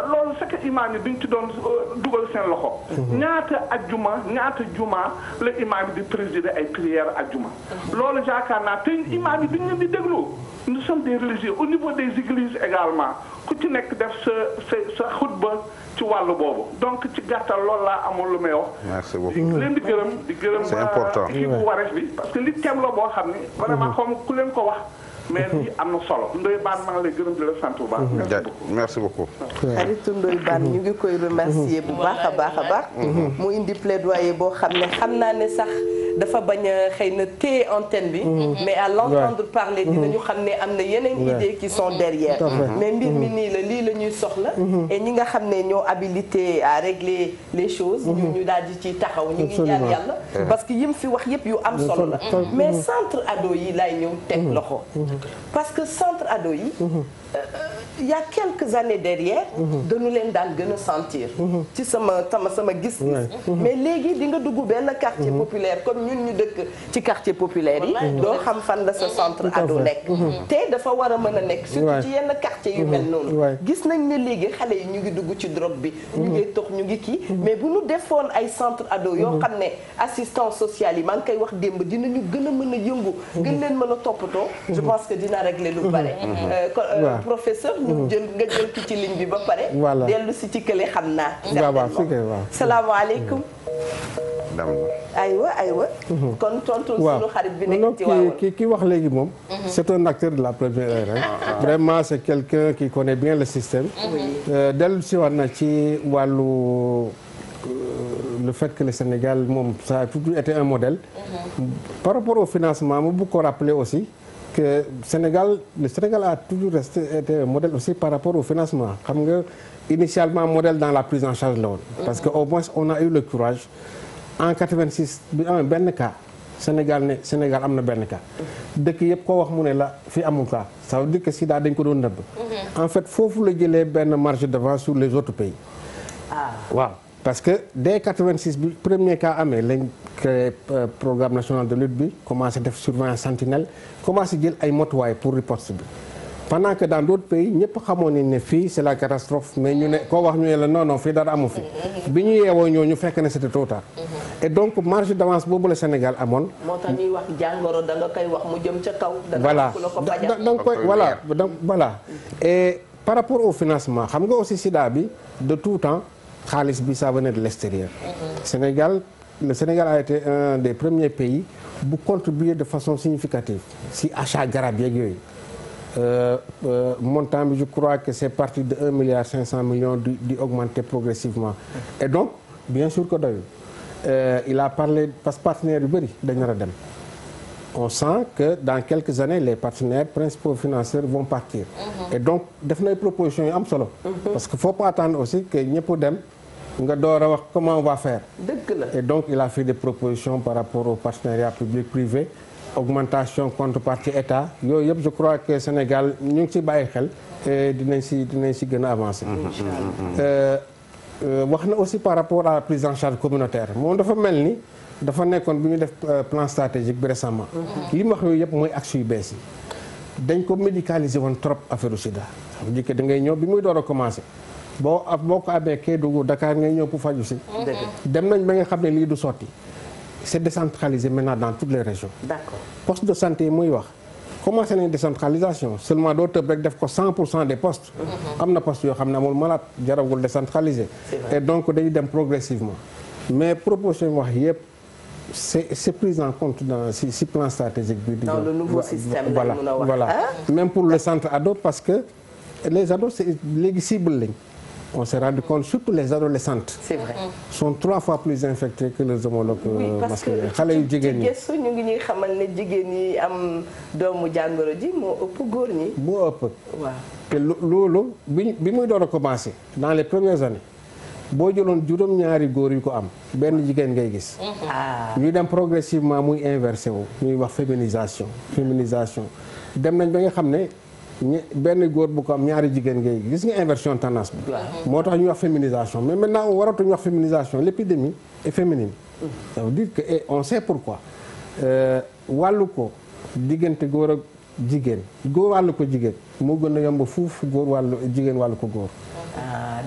loolu c'est que imaam yi duñ ci doon dugal seen loxo. ñaata ajjuma ñaata juma la imaam yi di présider ay prières ajjuma. loolu yaakaar naa te imaam yi duñ leen di déglu nous sommes des religieux au niveau des églises également ku ci nekk def sa xutba ci wàllu boobu donc ci gàttal loolu laa amul lu may wax. merci beaucoup leen di gërëm. c'est important kii bu wareef bi parce que li thème la boo xam ni. vraiment xaw ma ku leen ko wax. mais lii am na solo Ndoye Bane maa ngi lay gërëm di la sant bu baax. merci beaucoup. xaritu Ndoye Bane ñu ngi koy remercier bu baax a baax. mu indi plaidoyer boo xam ne xam naa ne sax dafa bañ a xëy na téye antenne bi. mais à l'entendre parler dinañu xam ne am na yeneen idées qui sont derrière. mais mbir mi nii la lii la ñuy soxla. et ñi nga xam ne ñoo habilité à régler les choses. ñu daal di ciy taxaw ñu ngi ñaan yàlla. parce que yim fi wax yëpp yu am solo la. mais centre ado yi laay ñëw teg loxo. parce que centre ado yi il y a quelques années derrière. dañu leen daan gën a sentir. ci sama gis-gis. mais léegi di nga dugg benn quartier populaire comme ñun ñu dëkk ci quartier populaire yi. doo xam fan la sa centre ado nekk. te dafa war a mën a nekk. surtout ci yenn quartier yu mel noonu. gis nañ ne léegi xale yi ñu ngi dugg ci drogue bi. ñu ngi tox ñu ngi kii. mais bu ñu defoon ay centre ado yoo xam ne assistance sociale yi maa ngi koy wax démb dinañu gën a mën a yëngu. gën leen mën a toppatoo. je pense que dina régler lu bare. professeur ñu nga jël ki ci ligne bi ba pare. dellu si ci kële xam naa. salaamaaleykum. aywa. kon tontu sunu xarit bi nekk ci waaw ki wax léegi moom. c'est un acteur de la première heure. vraiment c'est quelqu'un qui connaît bien le système. dellu si war na ci wàllu le fait que le Sénégal moom ça a toujours été un modèle. par rapport au financement mu bëgg ko rappeler aussi. que le Sénégal a toujours été un modèle aussi par rapport au financement xam nga initialement modèle dans la prise en charge la woon. parce que au moins on a eu le courage en 86 bi amee benn cas Sénégal am na benn cas dëkk yëpp koo wax mu ne la fi amul cas ça veut dire que Sida dañ ko doon nëbb. en fait foofu la jëlee benn marge d'avance sur les autres pays. waaw parce que dès 86 bi premier cas amee lañ créé programme national de lutte bi commencé def surveillance sentinelle commencé jël ay motuwaay pour riposte bi pendant que dans d'autres pays ñëpp xamoon ni ne fii c'est la catastrophe mais ñu ne koo wax ñu ne la non fii dara amu fi bi ñu yeewoo ñu fekk ne c'était trop tard et donc marge d'avance boobu la Sénégal amoon. moo tax ñuy wax jàngoro da nga koy wax mu jëm ca kaw. voilà da nga koy voilà et par rapport au financement xam nga aussi Sida bi de tout temps xaalis bi ça venait de l'extérieur. Le Sénégal a été un des premiers pays bu contribuer de façon significative si achat garab yeeg yooyu montant bi je crois que c'est parti de 1,5 milliard di augmenter progressivement et donc bien sûr que doyul il a parlé parce que partenaires yu bëri dañu war a dem on sent que dans quelques années les partenaires principaux financiers vont partir et donc def na ay propositions yu am solo parce que faut pas attendre aussi que ñëpp dem nga door a wax comment on va faire. dëgg la et donc il a fait des propositions par rapport au partenariat public-privé augmentation contrepartie état yooyu yëpp je crois que Sénégal ñu ngi ci bàyyi xel et dinañ si gën a avancer. wax na aussi par rapport à la prise en charge communautaire moom dafa mel ni dafa nekkoon bi ñu def plan stratégique bi récemment. li mu wax yooyu yëpp mooy action yu bees yi dañ ko médicaliser woon trop affaire Sida. ça veut dire que da ngay ñëw bi muy door a commencer. boo ko amee Kédougou Dakar ngay ñëw pour faju si dem nañ ba nga xam ne lii du sotti c'est décentralisé maintenant dans toutes les régions. D'accord. poste de santé yi muy wax commencé nañ décentralisation seulement doo tëb rek def ko 100% des postes. am na postes yoo xam ne amul malade jarawul décentralisé. et donc dañuy dem progressivement mais proposition yi wax yëpp c'est pris en compte dans si plan stratégique bi. dans le nouveau système voilà même pour le centre ado parce que les ados c'est léegi cible lañ. on s'est rendu compte surtout les adolescentes. c'est vrai. sont 3 fois plus infectées que leurs homologues masculins. xale yu jigéen ñi gëstu ñu ngi ñuy xamal ne jigéen ñi am doomu jàngoro ji moo ëpp góor ñi. moo ëpp. waaw te loolu bi muy door a commencer dans les premières années boo jëloon juróom-ñaari góor yu ko am benn jigéen ngay gis. ñu dem progressivement muy inversé wu ñuy wax féminisation dem nañ ba nga xam ne. benn góor bu ko am ñaari jigéen ngay gis nga inversion tendance bi. moo tax ñuy wax féminisation mais maintenant waratuñu wax féminisation l'épidémie est féminine. ça veut dire que on sait pourquoi wàllu ko diggante góor ak jigéen góor wàllu ko jigéen moo gën a yomb fuuf jigéen wàllu ko góor.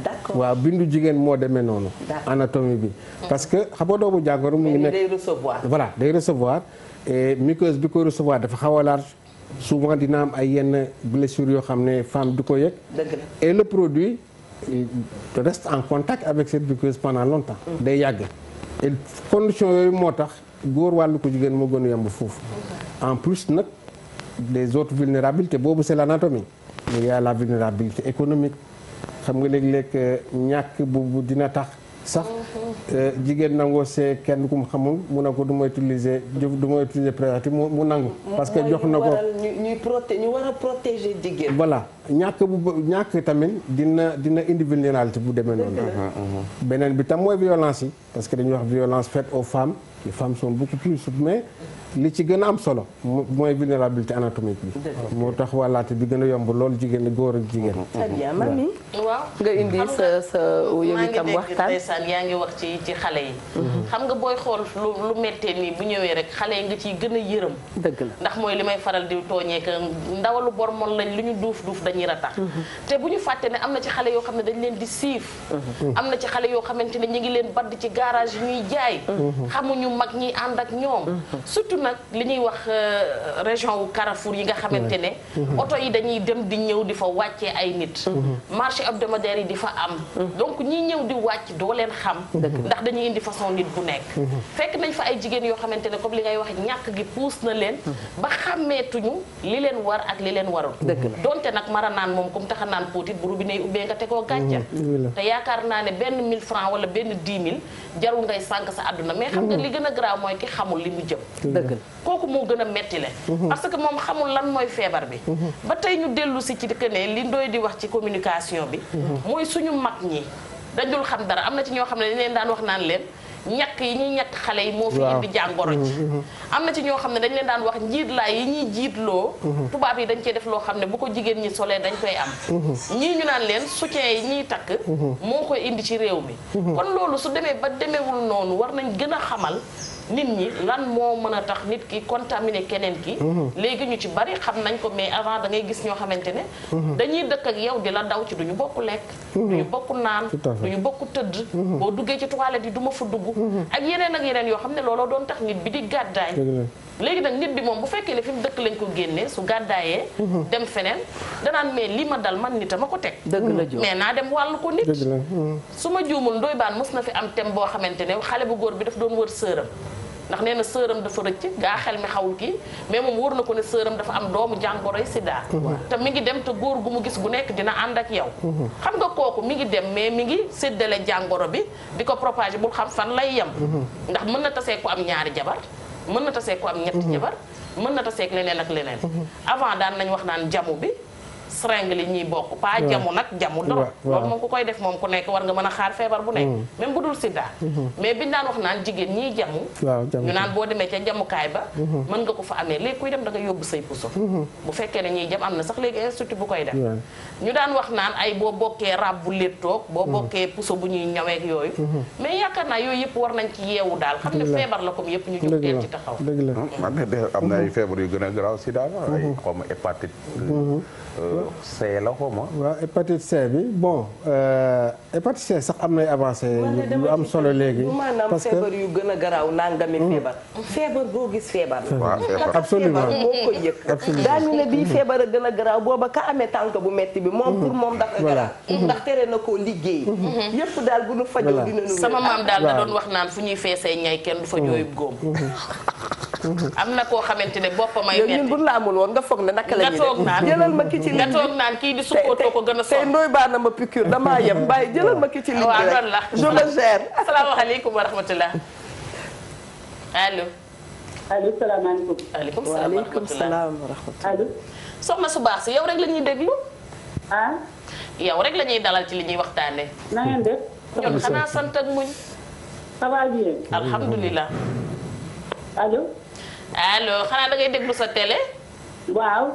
d'accord waaw bindu jigéen moo demee noonu. anatomie bi parce que xam nga doomu jàngoro mu ngi nekk day recevoir. voilà day recevoir et muqueuse bi koy recevoir dafa xaw a large. souvent dina am ay yenn blessures yoo xam ne femme du ko yëg. et le produit reste en contact avec cette muqueuse pendant longtemps. day yàgg et conditions yooyu moo tax góor wàllu ko jigéen moo gën a yomb foofu. en plus nag des autres vulnérabilités boobu c'est l'anatomie. il y a la vulnérabilité économique xam nga léeg-léeg ñàkk bu dina tax. sax jigéen nangoo see kenn ku mu xamul mu ne ko du ma utiliser préservatif mu nangu. parce que jox na ko ñu war a protéger jigéen. voilà ñàkk tamit dina indi vulnérabilité bu demee noonu. beneen bi tam mooy violence yi parce que dañuy wax violence faite aux femmes les femmes sont beaucoup plus souples mais li ci gën a am solo mooy vulnérabilité anatomique bi. moo tax wàllaate bi gën a yomb loolu jigéen góor ak jigéen. très bien mami. waaw nga indi sa yow itam waxtaan. ndeysaan yaa ngi wax ci xale yi. xam nga booy xool lu méttee nii bu ñëwee rek xale yi nga ciy gën a yërëm. dëgg la ndax mooy li may faral di tooñee que ndawalu bormon lañ lu ñu duuf dañuy ratax. te bu ñu fàtte ne am na ci xale yoo xam ne dañ leen di siif. am na ci xale yoo xamante ne ñu ngi leen badd ci garage yi ñuy jaay. xamuñu mag ñiy ànd ak ñoom. surtout nag li ñuy wax région wu Carrefour yi nga xamante ne. oto yi dañuy dem di ñëw di fa wàccee ay nit. marché hebdomadaire yi di fa am. donc ñi ñëw di wàcc doo leen xam. ndax dañuy indi façon nit bu nekk. fekk nañ fa ay jigéen yoo xamante ne comme li ngay wax ñàkk gi puus na leen. ba xàmmeetuñu li leen war ak li leen warul. donte nag mara naan moom comme taxa naan póotit bu robinet yi ubbee nga tegoo gàncax. te yaakaar naa ne benn 1000 francs wala benn 10 000 jarul ngay sànq sa àdduna mais xam nga li gën a graaw mooy ki xamul li mu jëm. dëgg kooku moo gën a metti le parce que moom xamul lan mooy feebar bi. ba tey ñu dellu si ci que ne li Ndoye di wax ci communication bi. mooy suñu mag ñi dañul xam dara am na ci ñoo xam ne dañ leen daan wax naan leen. ñàkk yi ñuy ñàkk xale yi moo fi indi jàngoro ji am na ci ñoo xam ne dañ leen daan wax njiitlaay yi ñuy jiitloo tubaab yi dañ cee def loo xam ne bu ko jigéen ñi solee dañ koy am ñii ñu naan leen soutien yi ñuy takk moo koy indi ci réew mi kon loolu su demee ba demeewul noonu war nañ gën a xamal nit ñi lan moo mën a tax nit ki contaminé keneen ki léegi ñu ci bari xam nañ ko mais avant da ngay gis ñoo xamante ne dañuy dëkk ak yow di la daw ci duñu bokk lekk duñu bokk naan duñu bokk tëdd boo duggee ci toilette yi du ma fa dugg ak yeneen yoo xam ne looloo doon tax nit bi di gàddaay léegi nag nit bi moom bu fekkee ne fi mu dëkk lañ ko génnee su gàddaayee dem feneen danaan mais li ma dal man nit a ma ko teg mais naa dem wàllu ko nit su ma juumul Ndoye Bane mës na fi am thème boo xamante ne xale bu góor bi daf doon wër sëram ndax nee na sëram dafa rëcc gaa xel mi xawul kii mais moom wóor na ko ne sëram dafa am doomu jàngoroy sida te mi ngi dem te góor gu mu gis gu nekk dina ànd ak yow xam nga kooku mi ngi dem mais mi ngi séddale jàngoro bi di ko propager bul xam fan lay yem ndax mën na tasee ko am ñaari jabar mën na tasee ko am ñetti jabar mën na tasee leneen ak leneen avant daan nañ wax naan jamu bi seringue li ñuy bokk pas jamu nag jamu doro loolu moom ku koy def moom ku nekk war nga mën a xaar feebar bu nekk même bu dul sida mais biñ daan wax naan jigéen ñiy jamu ñu naan boo demee ca jamukaay ba mën nga ko fa amee léegi kuy dem da nga yóbbu say puso bu fekkee ne ñiy jam am na sax léegi institut bu koy def ñu daan wax naan ay boo bokkee rab bu léttoog boo bokkee puso bu ñuy ñaweek yooyu mais yaakaar naa yooyu yëpp war nañ ci yeewu daal xam ne feebar la comme yëpp ñu jóg teel ci taxaw am na ay feebar yu gën a garaaw sida ay xaw ma hépatite C la xaw ma waaw hépatite C bi bon hépatite C sax am nay avancé yu am solo léegi parce que feebar yu gën a garaaw nangami feebar boo gis feebar absolument moo ko yëg daañu ne bii feebar a gën a garaaw booba ka amee tànk bu metti bi moom pour moom dafa garaaw ndax tere na koo liggéey yëpp daal bu nu fajoo dina nu sama maam daal da doon wax naan fu ñuy feesee ñay kenn du fa jooyub góom am na koo xamante ne boppam ay metti ñun bu la amul woon nga foog ne naka la ñuy def jëlal ma ki ci nga toog naan kii di sukkootoo ko gën a sonn tey Ndoye Bane na ma piqûre damaa yem bàyyi jëlal ma ki ci ligne bi rek la je le gère asalaamaaleykum wa rahmatulah allo allo salaamaaleykum waaleykum salaam wa rahmatulah allo soxna su baax si yow rek la ñuy déglu yow rek la ñuy dalal ci li ñuy waxtaane na ngeen def ñun xanaa sant ak muñ ça va bien alhamdulilah allo xanaa da ngay déglu sa télé waaw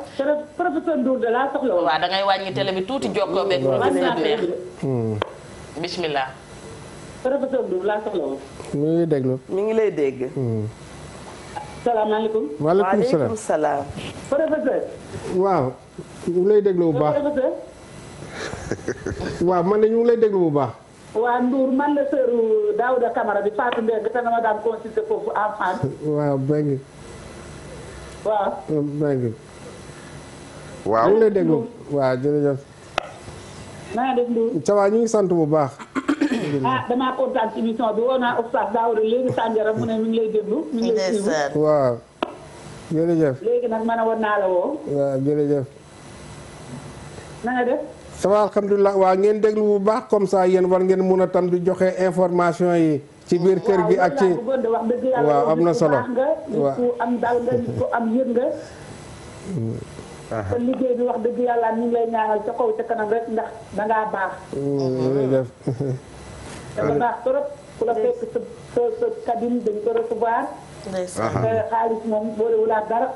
professeur Ndour de laa soxla woon. waaw da ngay wàññi télé bi tuuti jokkoo beeg professeur neex bismillah professeur Ndour laa soxla woon. mi ngi déglu mi ngi lay dégg salaamaaleykum waaleykum salaam professeur waaw ñu ngi lay déglu bu baax professeur waaw man de ñu ngi lay déglu bu baax waa Ndour man la sœur Daouda Camara bi Fatou Mbengue te dama daan consulter foofu enfant. waaw Mbengue waaw Mbengue waaw ñu ngi lay déglu waaw jërëjëf na nga def Ndour ça va ñu ngi sant bu baax damaa kontaan ci émission bi woo naa Oustaz Daouda léegi Sandiara mu ne mi ngi lay déglu mi ngi lay suivre waaw jërëjëf léegi nag man a woon naa la woo waaw jërëjëf na nga def ça va alhamdulilah waa ngeen déglu bu baax comme ça yéen war ngeen mun a tam di joxe information yi ci biir kër gi ak ci waaw am na solo waaw ku am dal nga nit ku am yëg nga kon liggéey bi wax dëgg yàlla ñu ngi lay ñaanal ca kaw ca kanam rek ndax dangaa baax jërëjëf danga baax trop ku la fekk sa cabine dañ ko recevoir. xaalis moom boolewul ak dara.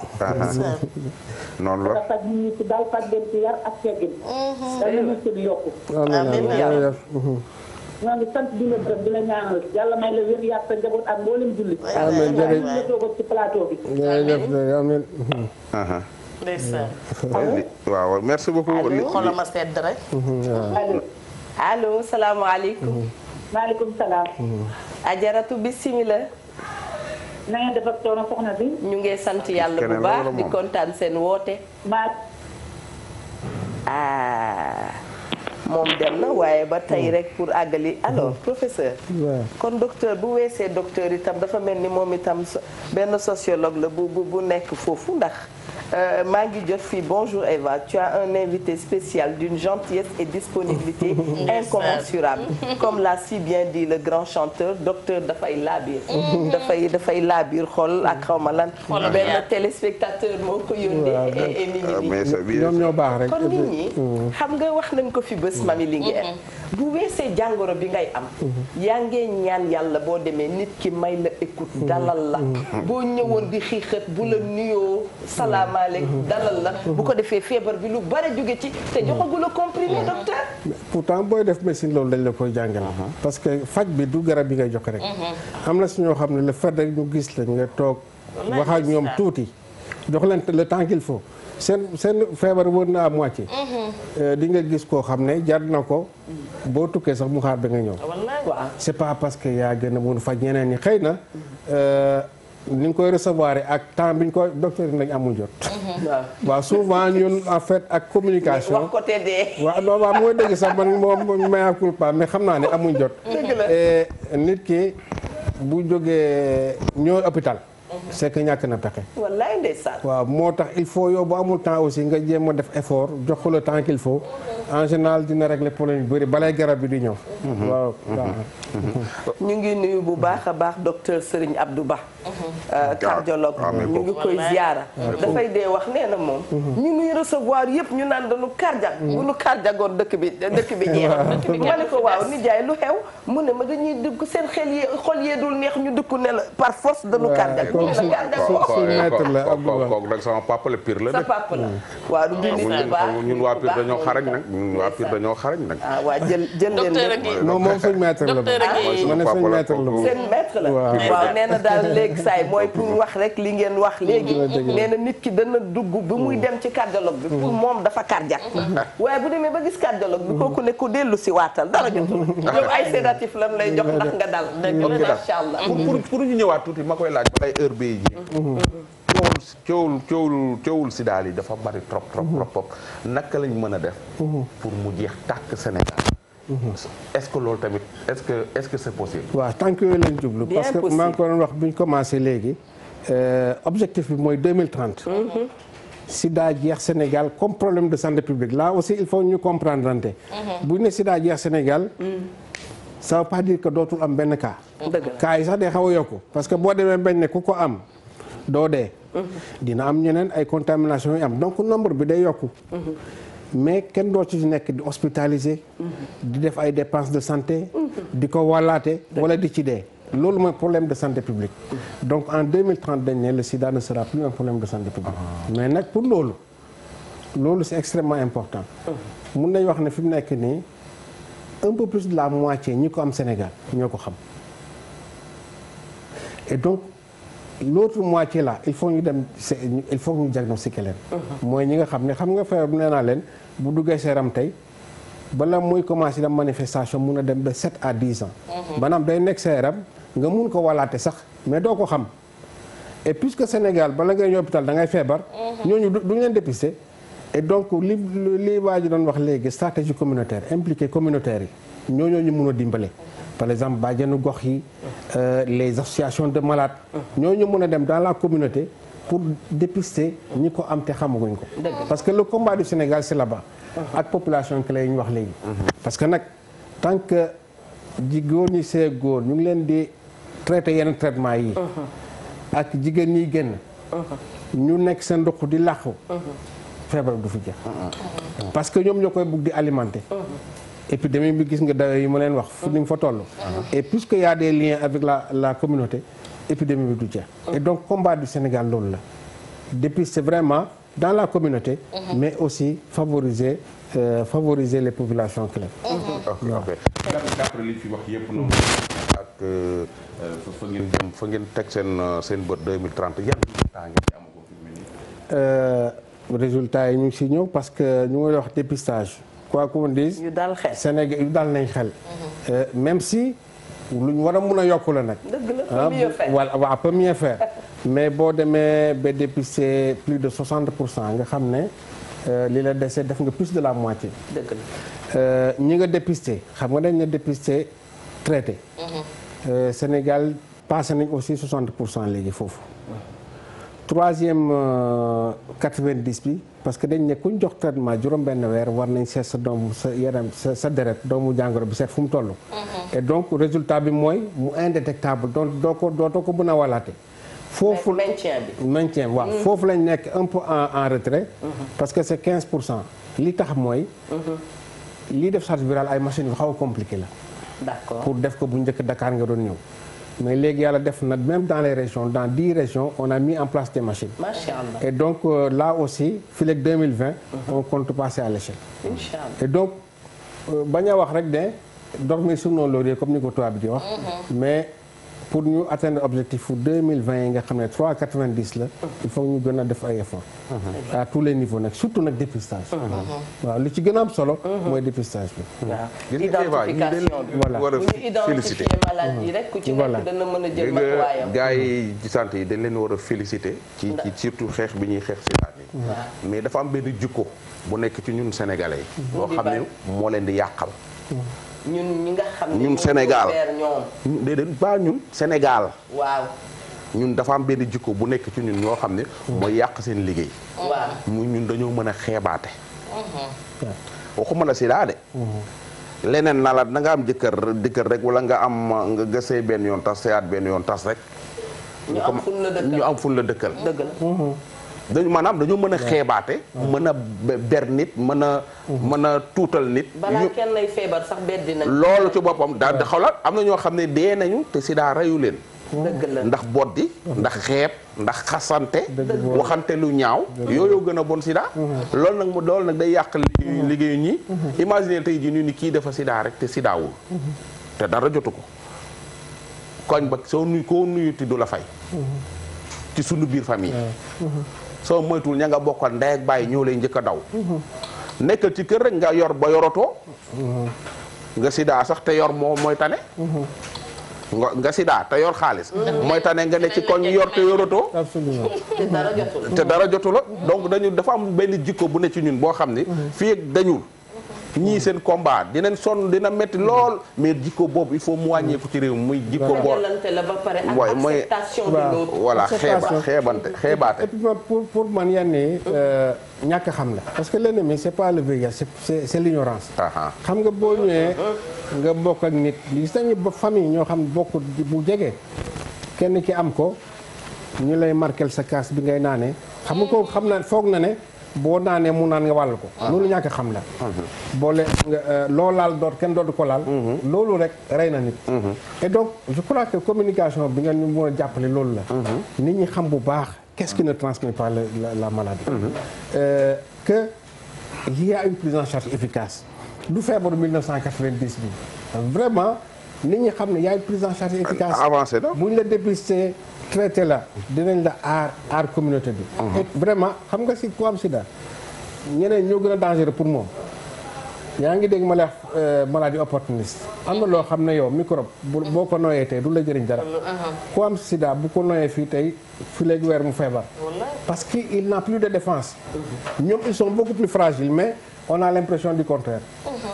noonu la. faj nit ñi ci dal faj leen ci yar ak teggin. dal na ci di yokku. ñoo ngi sant di la gërëm di la ñaanal yàlla may la wér yàgg sa njaboot ak mboolem julli. amiin jërëjëf ñu toogoon ci plateau bi. jërëjëf amiin. ndeysaan. waaw merci beaucoup. xoolal ma sedd rek. allo salaamaaleykum. maaleykum salaam. ajaratu bisimilah. na ngeen def ak coono soxna si. ñu ngi sant yàlla bu baax di kontaan seen woote. moom dem na waaye ba tey rek pour àggali alors professeur. kon docteur bu weesee docteur itam dafa mel ni moom itam benn sociologue la bu nekk foofu ndax maa ngi jot fii bonjour Eva tu as un invité spécial d'une gentillesse et disponibilité incommensurable comme l'a si bien dit le grand chanteur docteur dafay laabiir dafay laabiir xol ak xaw ma lan benn téléspectateur moo ko yónnee et nit ñi ñoom ñoo baax rek kon nit ñi xam nga wax nañ ko fi bés Mami Linguère bu weesee jàngoro bi ngay am yaa ngee ñaan yàlla boo demee nit ki may la écoute dalal la boo ñëwoon di xiixat bu la nuyoo salaamaaleykum dalal la bu ko defee feebar bi lu bare jóge ci te joxagu la comprimé docteur. pourtant booy def médecine loolu dañ la koy jàngal parce que faj bi du garab bi ngay joxe rek am na si ñoo xam ne le fait rek ñu gis la nga toog wax ak ñoom tuuti jox leen le temps qu'il faut seen feebar wër na à moitié di nga gis koo xam ne jar na ko boo tukkee sax mu xaar ba nga ñëw c'est pas parce que yaa gën a mun faj ñeneen ñi xëy na ni nga koy recevoir ak temps bi ñu koy docteur yi nañ amul jot waaw souvent ñun en fait ak communication wax côté dee waaw non waaw mooy dëgg sax man moom mea culpa mais xam naa ne amuñ jot nit ki bu jógee ñëw hôpital c'est que ñàkk na pexe. wallaay ndeysaan. waaw moo tax il faut yow bu amul temps aussi nga jéem a def effort jox ko le temps qu'il faut en général dina régler problème yu bëri balay garab bi di ñëw. waaw. ñu ngi nuyu bu baax a baax docteur Serigne Abdou Ba. cardiologue ñu ngi koy ziara. dafay dee wax nee na moom. ñu nuy recevoir yëpp ñu naan dañu cardiaque. bu nu cardiagoon dëkk bi jeex. ma ne ko waaw nijaay lu xew mu ne ma dañuy dugg seen xol yee dul neex ñu dugg ne la par force dañu cardiaque. kooku nag sama papa la pire la de. sa papa la waaw du nit bu baax ñun waa pire dañoo xarañ nag ñun waa pire dañoo xarañ nag. waaw jël leen non moom suñu maître la ma ne suñu maître la seen maître la waaw nee na daal léegi saay mooy pour wax rek li ngeen wax léegi nee na nit ki dana dugg bi muy dem ci cardiologue bi pour moom dafa cardiaque waaye bu demee ba gis cardiologue bi kooku ne ko dellu si waatal dara jotul yow ay sédatif lan lay jox ndax nga dal macha allah pour ñu ñëwaat tuuti ma koy laaj ba ay heure bi coowul sida yi dafa bari trop naka lañ mën a def pour mu jeex tàkk Sénégal est-ce que loolu tamit est-ce que c'est possible waaw tant que yooyu lañ jublu parce que maa ngi ko doon wax bi ñu commencé léegi objectif bi mooy 2030 sida jeex Sénégal comme problème de santé publique là aussi il faut ñu comprendre ante bu ñu ne sida jeex Sénégal ça veut pas dire que dootul am benn cas cas yi sax day xaw a yokku parce que boo demee bañ ne ku ko am doo dee dina am ñeneen ay contamination yi am donc nombre bi day yokku mais kenn doo ci nekk di hospitaliser di def ay dépenses de santé di ko wàllaate wala di ci dee loolu mooy problème de santé publique donc en 2030 dañ ne le sida ne sera plus un problème de santé publique mais nag pour loolu c'est extrêmement important mun nañ wax ne fi mu nekk nii un peu plus de la moitié ñi ko am Sénégal ñoo ko xam et donc l'autre moitié là il faut ñu diagnostiquer leen mooy ñi nga xam ne xam nga feebar bu nee naa leen bu duggee seeram tey bala muy commencer dem manifestation mun a dem ba 7 à 10 ans maanaam day nekk seeram nga mun ko walaate sax mais doo ko xam et puisque Sénégal bala ngay ñëw hôpital da ngay feebar ñooñu duñu leen dépister et donc li waa ji doon wax léegi stratégie communautaire impliqué communautaire yi ñooñu ñu mun a dimbale par exemple bàjjenu gox yi les associations de malades ñooñu mën a dem dans la communauté pour dépister ñi ko am te xamaguñ ko parce que le combat du Sénégal c'est là-bas ak population clé yi ñu wax léegi parce que nag tant que góor ñi see góor ñu ngi leen di traiter yenn traitement yi ak jigéen ñiy génn ñu nekk seen ndox di làqu feebar du fi jeex parce que ñoom ñoo koy bugg di alimenter épidémie bi gis nga dayo yi ma leen wax fu ni mu fa toll et puisque y a des liens avec la communauté épidémie bi du jeex et donc combat du Sénégal loolu la dépister vraiment dans la communauté mais aussi favoriser les populations clés d'après li fi wax yëpp noonu ak fa ngeen teg seen bët 2030 yan résultat ngeen ci amagum fi mu ne nii résultats yi ñu ngi si ñëw parce que ñu ngi wax dépistage quoi qu'on dise yu dal xel Sénégal yu dal nañ xel même si lu ñu war a mun a yokk la nag dëgg la mieux faire voilà waaw peut mieux faire mais boo demee ba dépister plus de 60% nga xam ne li la dese def nga plus de la moitié dëgg la ñi nga dépister xam nga dañ ne dépister traité Sénégal passé nañ aussi 60% léegi foofu troisième 90 bi parce que dañ ne kuñ jox traitement juróom-benn weer war nañ seet sa doomu sa yaram sa deret doomu jàngoro bi seet fu mu toll. et donc résultat bi mooy mu indétectable donc dootoo ko mën a walaate. foofu maintien bi waaw foofu lañ nekk un peu en retrait. parce que c'est 15%. li tax mooy. lii def charge virale ay machines yu xaw a compliqué la. d'accord pour def ko bu njëkk Dakar nga doon ñëw. mais léegi yàlla def na même dans les régions dans 10 régions on a mis en place des machines. Machallah. Et donc là aussi fii léegi 2020. on compte passer à l'échelle. Inch'Allah. Et donc bañ a wax rek ne dormir sur nos lauriers comme ni ko tubaab bi di wax. mais pour ñu atteindre objectif fu 2020 yi nga xam ne 3,90 la. il faut ñu gën a def ay efforts. à tous les niveaux nag surtout nag dépistage. waaw li ci gën a am solo. mooy dépistage bi. waaw identification bi. voilà war a bu ñu identifier maladie rek ku ci nekk dana mën a jël matuwaayam. gars yi ci santé yi dañ leen war a féliciter. ci surtout xeex bi ñuy xeex sida bi. mais dafa am benn jikko bu nekk ci ñun sénégalais yi. boo xam ne moo leen di yàqal. ñun ñi nga xam ne ñun Sénégal ñoom. déedéet ba ñun Sénégal. waaw. ñun dafa am benn jikko bu nekk ci ñun ñoo xam ne. mooy yàq seen liggéey. waaw mu ñun dañoo mën a xeebaate. waxuma la sida de. leneen na la da nga am jëkkër rek wala nga am nga sëy benn yoon tas sëyaat benn yoon tas rek. ñu am fun la dëkkal dëgg la. dëgg la. dañu maanaam dañoo mën a xeebaate. mën a ber nit mën a tuutal nit. balaa kenn lay feebar sax beddi nañ. loolu ci boppam daal xawlaat am na ñoo xam ne dee nañu te sida reyu leen. dëgg la ndax boddi ndax xeeb ndax xasante. waxante lu ñaaw. yooyu gën a bon sida. loolu nag day yàq liggéeyu ñi. imagine tey jii ñu ni kii dafa sida rek te sidaawul. te dara jotu ko. koñ ba koo nuyuti du la fay. ci sunu biir famille. soo moytuwul ña nga bokkal ndey ak bàyyi ñëw lay njëkk a daw. nekkal ci kër rek nga yor ba yorotoo. nga sida sax te yor mooy tane. nga sida te yor xaalis. mooy tane nga ne ci koñ yor te yorotoo. absolument te dara jotu la donc dafa am benn jikko bu ne ci ñun boo xam ni. fii ak dañul. ñii seen combat dinañ sonn dina metti lool mais jikko boobu il faut mu wàññeeku ci réew muy jikko boo la ba pare ak acceptation de l'autre. voilà xeebaate et puis pour man yenn yi ñàkk xam la parce que l'ennemi c'est pas le VIH c'est l'ignorance. xam nga boo ñëwee nga bokk ak nit gis nañu ba famille ñoo xam bokk bu jege kenn ki am ko ñu lay marquel sa kaas bi ngay naanee xam nga ko xam na foog na ne boo naanee mu naan nga wàll ko. loolu ñàkk xam la. boole loo laal kenn dootu ko laal. loolu rek rey na nit. et donc je crois que communication bi nga ñu mën a jàppale loolu la. nit ñi xam bu baax qu'est-ce qui ne transmet pas la maladie. que il y a une prise en charge efficace. du feebaru 1990 bi vraiment nit ñi xam ne y a une prise en charge efficace. avancé na bu ñu la dépisté traité la dinañ la aar communauté bi. et vraiment xam nga si ku am sida ñeneen ñoo gën a dangereux pour moom. yaa ngi dégg ma la maladie opportuniste am na loo xam ne yow microbe boo ko noyee tey du la jëriñ dara. ku am sida bu ko noyee fii tey fii léegi weer mu feebar. parce que il n'a plus de défense. ñoom ils sont beaucoup plus fragiles mais on a l'impression du contraire.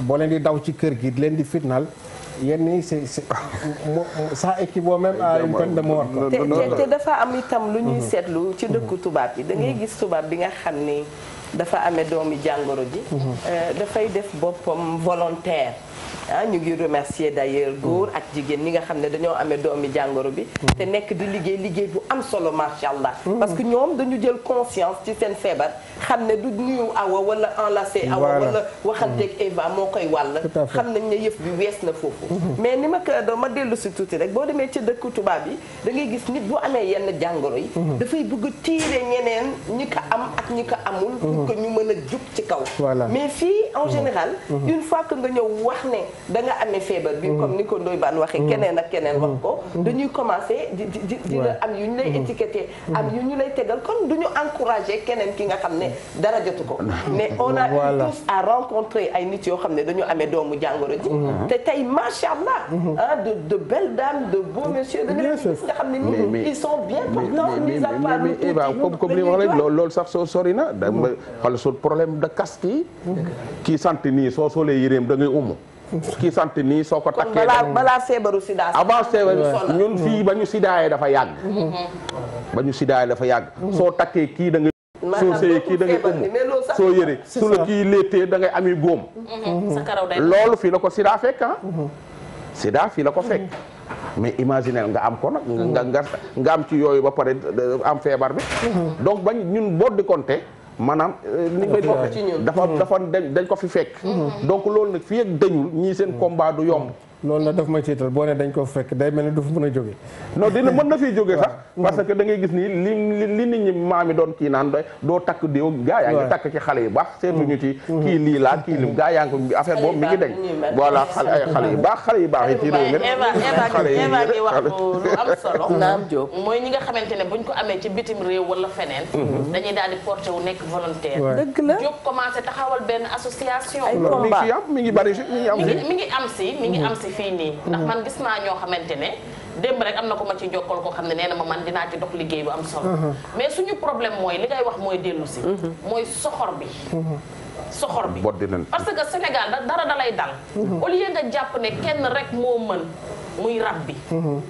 boo leen di daw ci kër gi leen di fitnaal. yenn yi ça équivaut même à une peine de mort. te dafa am itam lu ñuy seetlu ci dëkku tubaab yi da ngay gis tubaab bi nga xam ni dafa amee doomi jàngoro ji. dafay def boppam volontaire ñu ngi remercier d'ailleurs góor ak jigéen ñi nga xam ne dañoo amee doomi jàngoro bi te nekk di liggéey bu am solo macha allah parce que ñoom dañu jël conscience ci seen feebar xam ne du nuyu awa wala enlacé awa wala waxanteeg Eva moo koy wàll xam nañ ne yëf bi wees na foofu mais ni ma ko ma dellu si tuuti rek boo demee ci dëkku tubaab yi da ngay gis nit bu amee yenn jàngoro yi dafay bëgg tiire ñeneen ñi ko am ak ñi ko amul pour que ñu mën a jug ci kaw mais fii en général une fois que nga ñëw wax ne da nga amee feebar bi comme ni ko Ndoye Bane waxee keneen ak keneen wax ko dañuy commencer di la am yu ñu lay étiqueté am yu ñu lay tegal kon du ñu encourager keneen ki nga xam ne dara jotu ko mais on a eu tous à rencontrer ay nit yoo xam ne dañu amee doomu jàngoro ji te tey macha allah de belles dames de beaux messieurs da nga xam ne ni ils sont bien portants mis à part comme li wax rek loolu sax soo sori na da xool su problème de casque yi kii sant nii soo solee yéreem da ngay umu kii sant nii soo ko takkee balaa feebaru sida avant feebaru ñun fii ba ñu sidaayee dafa yàgg ba ñu sidaayee dafa yàgg soo takkee kii da ngay soo sëyee kii da ngay umu soo yëre su la kii léttee da ngay ami góom loolu fii la ko sida fekk sida fii la ko fekk mais imaginel nga am ko nag nga am ci yooyu ba pare am feebar bi donc bañ ñun boo di compter maanaam ni koy dafa dañ ko fi fekk donc loolu nag fii ak dañul ñii seen combat du yomb loolu nag daf ma ciital boo ne dañ ko fekk day mel ni du fa mën a jóge non dina mën na fiy jóge sax parce que da ngay gis nii li nit ñi maami doon kii naan doo takk diw gaa yaa ngi takk ci xale yu baax seetuñu ci kii lii laa kii lim gaa yaa ngi ko affaire boobu mi ngi deñ voilà xale yu baax yi ci réew mi Eva ngi wax lu am solo naam Diop mooy ñi nga xamante ne buñ ko amee ci bitim réew wala feneen dañuy daal di porté wu nekk volontaire dëgg la Diop commencé taxawal benn association mi ngi bari mi ngi am si fii nii ndax man gis naa ñoo xamante ne démb rek am na ko ma ci jokkal koo xam ne nee na ma man dinaa ci dox liggéey bu am solo mais suñu problème mooy li ngay wax mooy dellu si mooy soxor bi parce que Sénégal dara dalay dal au lieu nga jàpp ne kenn rek moo mën muy rab bi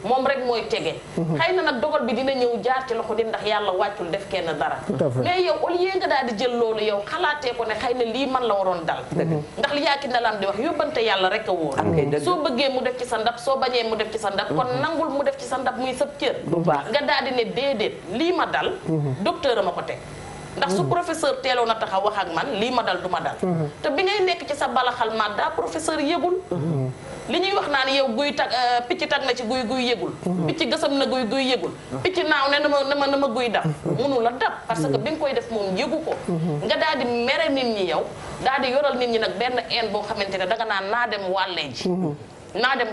moom rek mooy tege xëy na nag dogal bi dina ñëw jaar ci loxo nit ndax yàlla wàccul def kenn dara mais yow au lieu nga daal di jël loolu yow xalaatee ko ne xëy na lii man la waroon dal ndax li yaaki ndalaan di wax yóbbante yàlla rek a wóor soo bëggee mu def ci sa ndab soo bañee mu def ci sa ndab kon nangul mu def ci sa ndab muy sëb cër nga daal di ne déedéet lii ma dal docteur a ma ko teg ndax su professeur teeloon a taxaw wax ak man lii ma dal du ma dal te bi ngay nekk ci sa balaxal madda professeur yëgul li ñuy wax naan yow guy tag picc tag na ci guy yëgul picc gësam na guy yëgul picc naaw ne na ma guy dab munu la dab parce que bi nga koy def moom yëgu ko nga daal di mere nit ñi yow daal di yoral nit ñi nag benn een boo xamante ne danga naan naa dem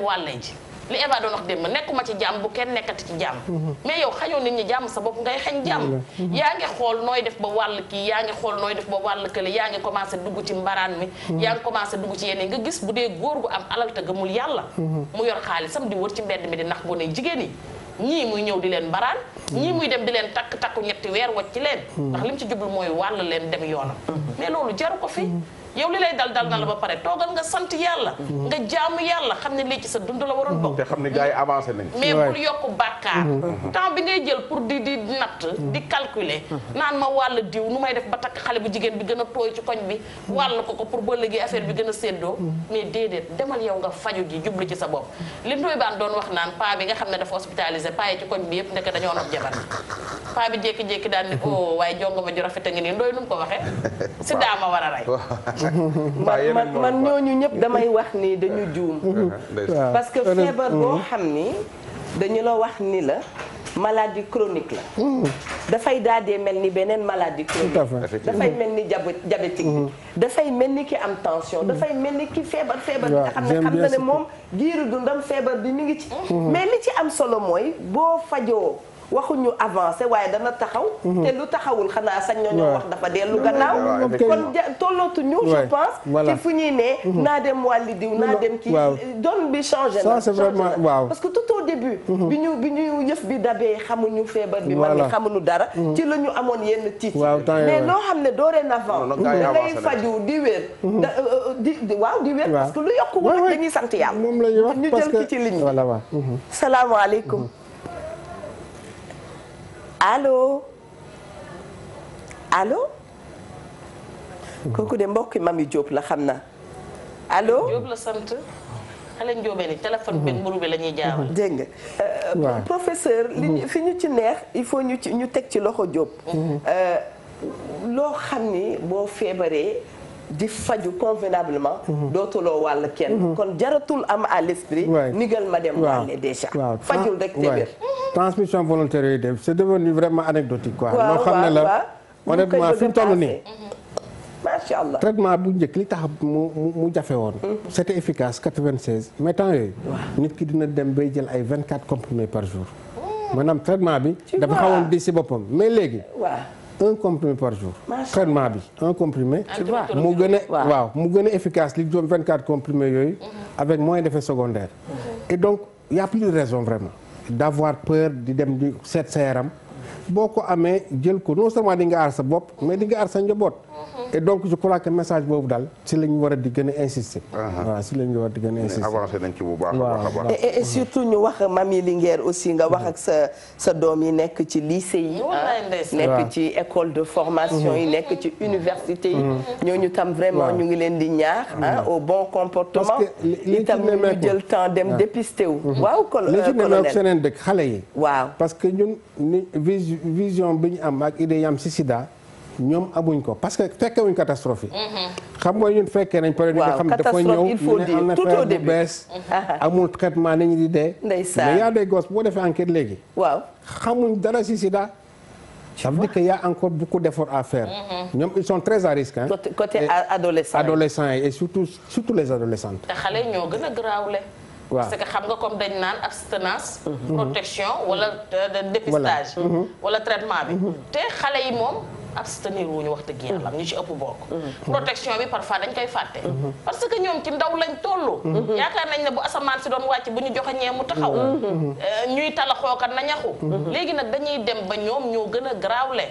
wàllee ji li Eva doon wax démb nekkuma ci jàmm bu kenn nekkati ci jàmm mais yow xañoo nit ñi jàmm sa bopp ngay xañ jàmm yaa ngi xool nooy def ba wàll kii yaa ngi xool nooy def ba wàll kële yaa ngi commencé dugg ci mbaraan mi yaa ngi commencé dugg ci yeneen nga gis bu dee góor gu am alal te gëmul yàlla mu yor xaalisam di wër ci mbedd mi di nax gone jigéen yi ñii muy ñëw di leen mbaraan ñii muy dem di leen takku ñetti weer wacc ci leen ndax lim ci jublu mooy wàll leen dem yoonam mais loolu jaru ko fi yow li lay dal na la ba pare toogal nga sant yàlla nga jaamu yàlla xam ne lii ci sa dund la waroon bokk te xam ne gars yi avancé nañ mais bul yokk bàkkaar temps bi ngay jël pour di natt di calculer naan ma wàll diw nu may def ba takk xale bu jigéen bi gën a tooy ci koñ bi wàll ko pour ba léegi affaire bi gën a séddoo mais déedéet demal yow nga faju ji jublu ci sa bopp li Ndoye Bane doon wax naan paa bi nga xam ne dafa hospitalisé paa yi ci koñ bi yëpp nekk dañoo nopp jabar paa bi jékki-jékki daal ni oh waaye jongo ma ju rafet a ngi nii Ndoye nu mu ko waxee si daama war a rey man ñooñu ñëpp damay wax ni dañu juum parce que feebar boo xam ni dañu la wax ni la maladie chronique la dafay daal di mel ni beneen maladie chronique dafay mel ni diabétique bi dafay mel ni ki am tension dafay mel ni ki feebar bi nga xam na ne moom giiru dundam feebar bi mi ngi ci mais li ci am solo mooy boo fajoo waxuñu avancé waaye dana taxaw te lu taxawul xanaa sañ ñoo wax dafa dellu gannaaw kon tollootuñu je pense ci fu ñuy ne naa dem wàlli diw naa dem kii donne bi changé na parce que tout au début bi ñu yëf bi dabee xamuñu feebar bi man ni xamuñu dara ci la ñu amoon yenn tiit mais loo xam ne dorénavant da ngay faju di wér di wér parce que lu yokkuwul rek dañuy sant yàlla ñu jël ki ci ligne bi salaamaaleykum allo kooku de mbokki Mami Diop la xam na allo Diop la sant xale njóobeen ni téléphone bi mburu bi la ñuy jaawal. dégg nga professeur fi ñu ci neex il faut ñu teg ci loxo Diop. loo xam ni boo feebaree di faju convenablement. dootuloo wàll kenn. kon jaratul am à l'esprit. nigal ma dem wàlle déjà. fajul rek te wér. transmission volontaire yooyu def c'est devenu vraiment anecdotique quoi. loo xam ne la honnêtement fi mu toll nii. macha allah traitement bu njëkk li tax mu jafe woon. c'était efficace 96 mais temps yooyu. nit ki dina dem bay jël ay 24 comprimés par jour. maanaam traitement bi. dafa xawoon di si boppam mais léegi. un comprimé par jour. traitement bi un comprimé. mu gën a mu gën a efficace li doon 24 comprimés yooyu. avec moins d'effets secondaires. et donc y a plus de raison vraiment d'avoir peur di dem di seet sa yaram. boo ko amee jël ko non seulement di nga aar sa bopp mais di nga aar sa njaboot. et donc je crois que message boobu daal si la ñu war a di gën a insister. waaw si la ñu war a di gën a insister. avancé nañ ci bu baax a baax. et surtout ñu wax Mami Linguère aussi nga wax ak sa doom yi nekk ci lycée yi. nekk ci école de formation yi nekk ci université yi. ñooñu tam vraiment ñu ngi leen di ñaax. au bon comportement. parce que itam ñu jël temps dem dépister wu. waaw colonel seneen dëkk xale yi. waaw parce que ñun ni vision bi ñu am ak idée yam si sida ñoom amuñ ko parce que fekkewuñ catastrophe yi. xam nga ñun fekkee nañ période yi nga xam dafa ñëw ñu ne am na affaire bu bees amul traitement nañu di dee. mais y a des gosses boo defee enquête léegi. waaw xamuñ dara si sida. ça veut dire que y a encore beaucoup d'efforts à faire. ñoom ils sont très à risque. côté adolescents yi et surtout les adolescentes. te xale ñoo gën a garaawle. parce que xam nga comme dañ naan abstinence. protection wala dépistage. wala traitement bi. te xale yi moom abstenir wuñu wax dëgg yàlla ñu ci ëpp bokk. protection bi parfois dañ koy fàtte. parce que ñoom ci ndaw lañ tollu. yaakaar nañ ne bu asamaan si doon wàcc bu ñu joxe ñee mu taxaw. ñuy talaxookat na ñaxu. léegi nag dañuy dem ba ñoom ñoo gën a garaawle.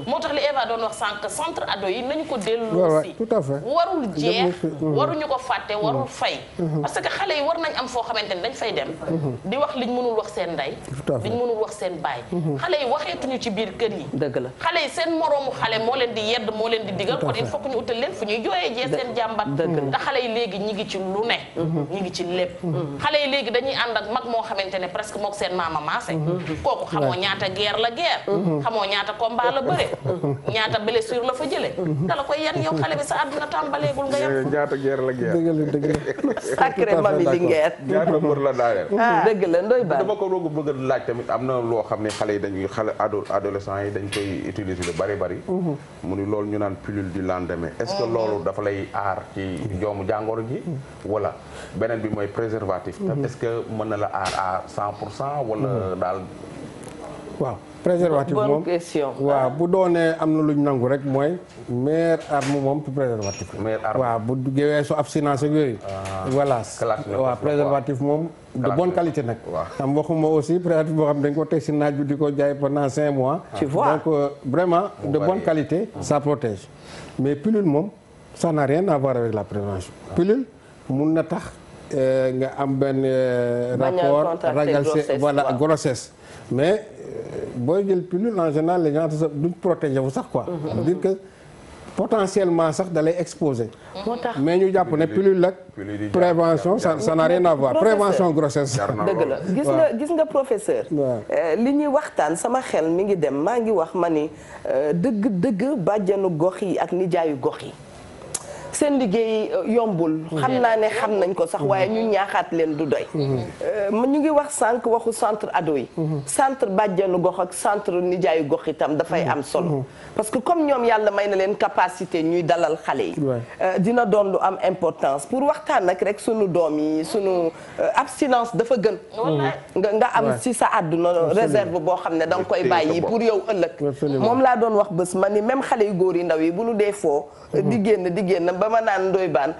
moo tax li Eva doon wax sànq centre ado yi nañu ko delloo si. tout à fait warul jeex waruñu ko fàtte warul fay. parce que xale yi war nañ am foo xamante ni dañ fay dem. di wax liñ mënul wax seen ndey. liñ mënul wax seen baay. xale yi waxeetuñu ci biir kër yi. dëgg la xale yi seen moroomu xale moo leen di yedd moo leen di digal kon il faut que ñu utal leen fu ñuy jooyee jee seen jàmbat. te xale yi léegi ñi ngi ci lu ne. ñi ngi ci lépp. xale yi léegi dañuy ànd ak mag moo xamante ne presque mook seen maama maase. kooku xamoo ñaata guerre la guerre. xamoo ñaata combat la bëre. ñaata blessure la fa jële dala koy yan yow xale bi sa àdduna tàmbaleegul nga yem. ñaata guerre la guerre. dëgg la sacré Mami Linguère. ñaata mbër la daaneel. dëgg la ndoy baax dama ko bëgg a laaj tamit am na loo xam ne xale yi dañuy adolescents yi dañ koy utiliser lu bari. mu ni loolu ñu naan pilule du lendemain est-ce que loolu dafa lay aar ci joomu jàngoro ji wala beneen bi mooy préservatif est-ce que mën na la aar à 100% wala daal. waaw préservatif moom bonne question. waaw bu doonee am na luñ nangu rek mooy meilleure arme moom ci préservatif. meilleure arme waaw bu géwee su abstinence ak yooyu. voilà waaw préservatif moom. de bonne qualité nag. xam waxuma aussi préservatif boo xam dañ ko teg si naaj bi di ko jaay pendant 5 mois. tu vois donc vraiment de bonne qualité. ça protège mais pilule moom ça n'a rien à voir avec la prévention. pilule mun na tax nga am benn rapport ragal voilà grossesse mais booy jël pilule en général les gens duñ protéger wu sax quoi. dire que potentiellement sax da lay exposer. mais ñu jàpp ne pilule la prévention ça n'a rien à voir prévention grossesse. dëgg la gis nga professeur. li ñuy waxtaan sama xel mi ngi dem maa ngi wax ma ni dëgg bàjjanu gox yi ak nijaayu gox yi. seen liggéey yombul. xam naa ne xam nañ ko sax waaye ñu ñaaxaat leen du doy. ñu ngi wax sànq waxu centre ado yi. centre bàjjanu gox ak centre nijaayu gox itam dafay am solo. parce que comme ñoom yàlla may na leen capacité ñuy dalal xale yi. dina doon lu am importance pour waxtaan nag rek sunu doom yi sunu abstinence dafa gën. nga am si sa àdduna réserve boo xam ne da nga koy bàyyi pour yow ëllëg. moom laa doon wax bés ma ni même xale yu góor yi ndaw yi bu nu dee foo. di génn ba ma naan ndoy baan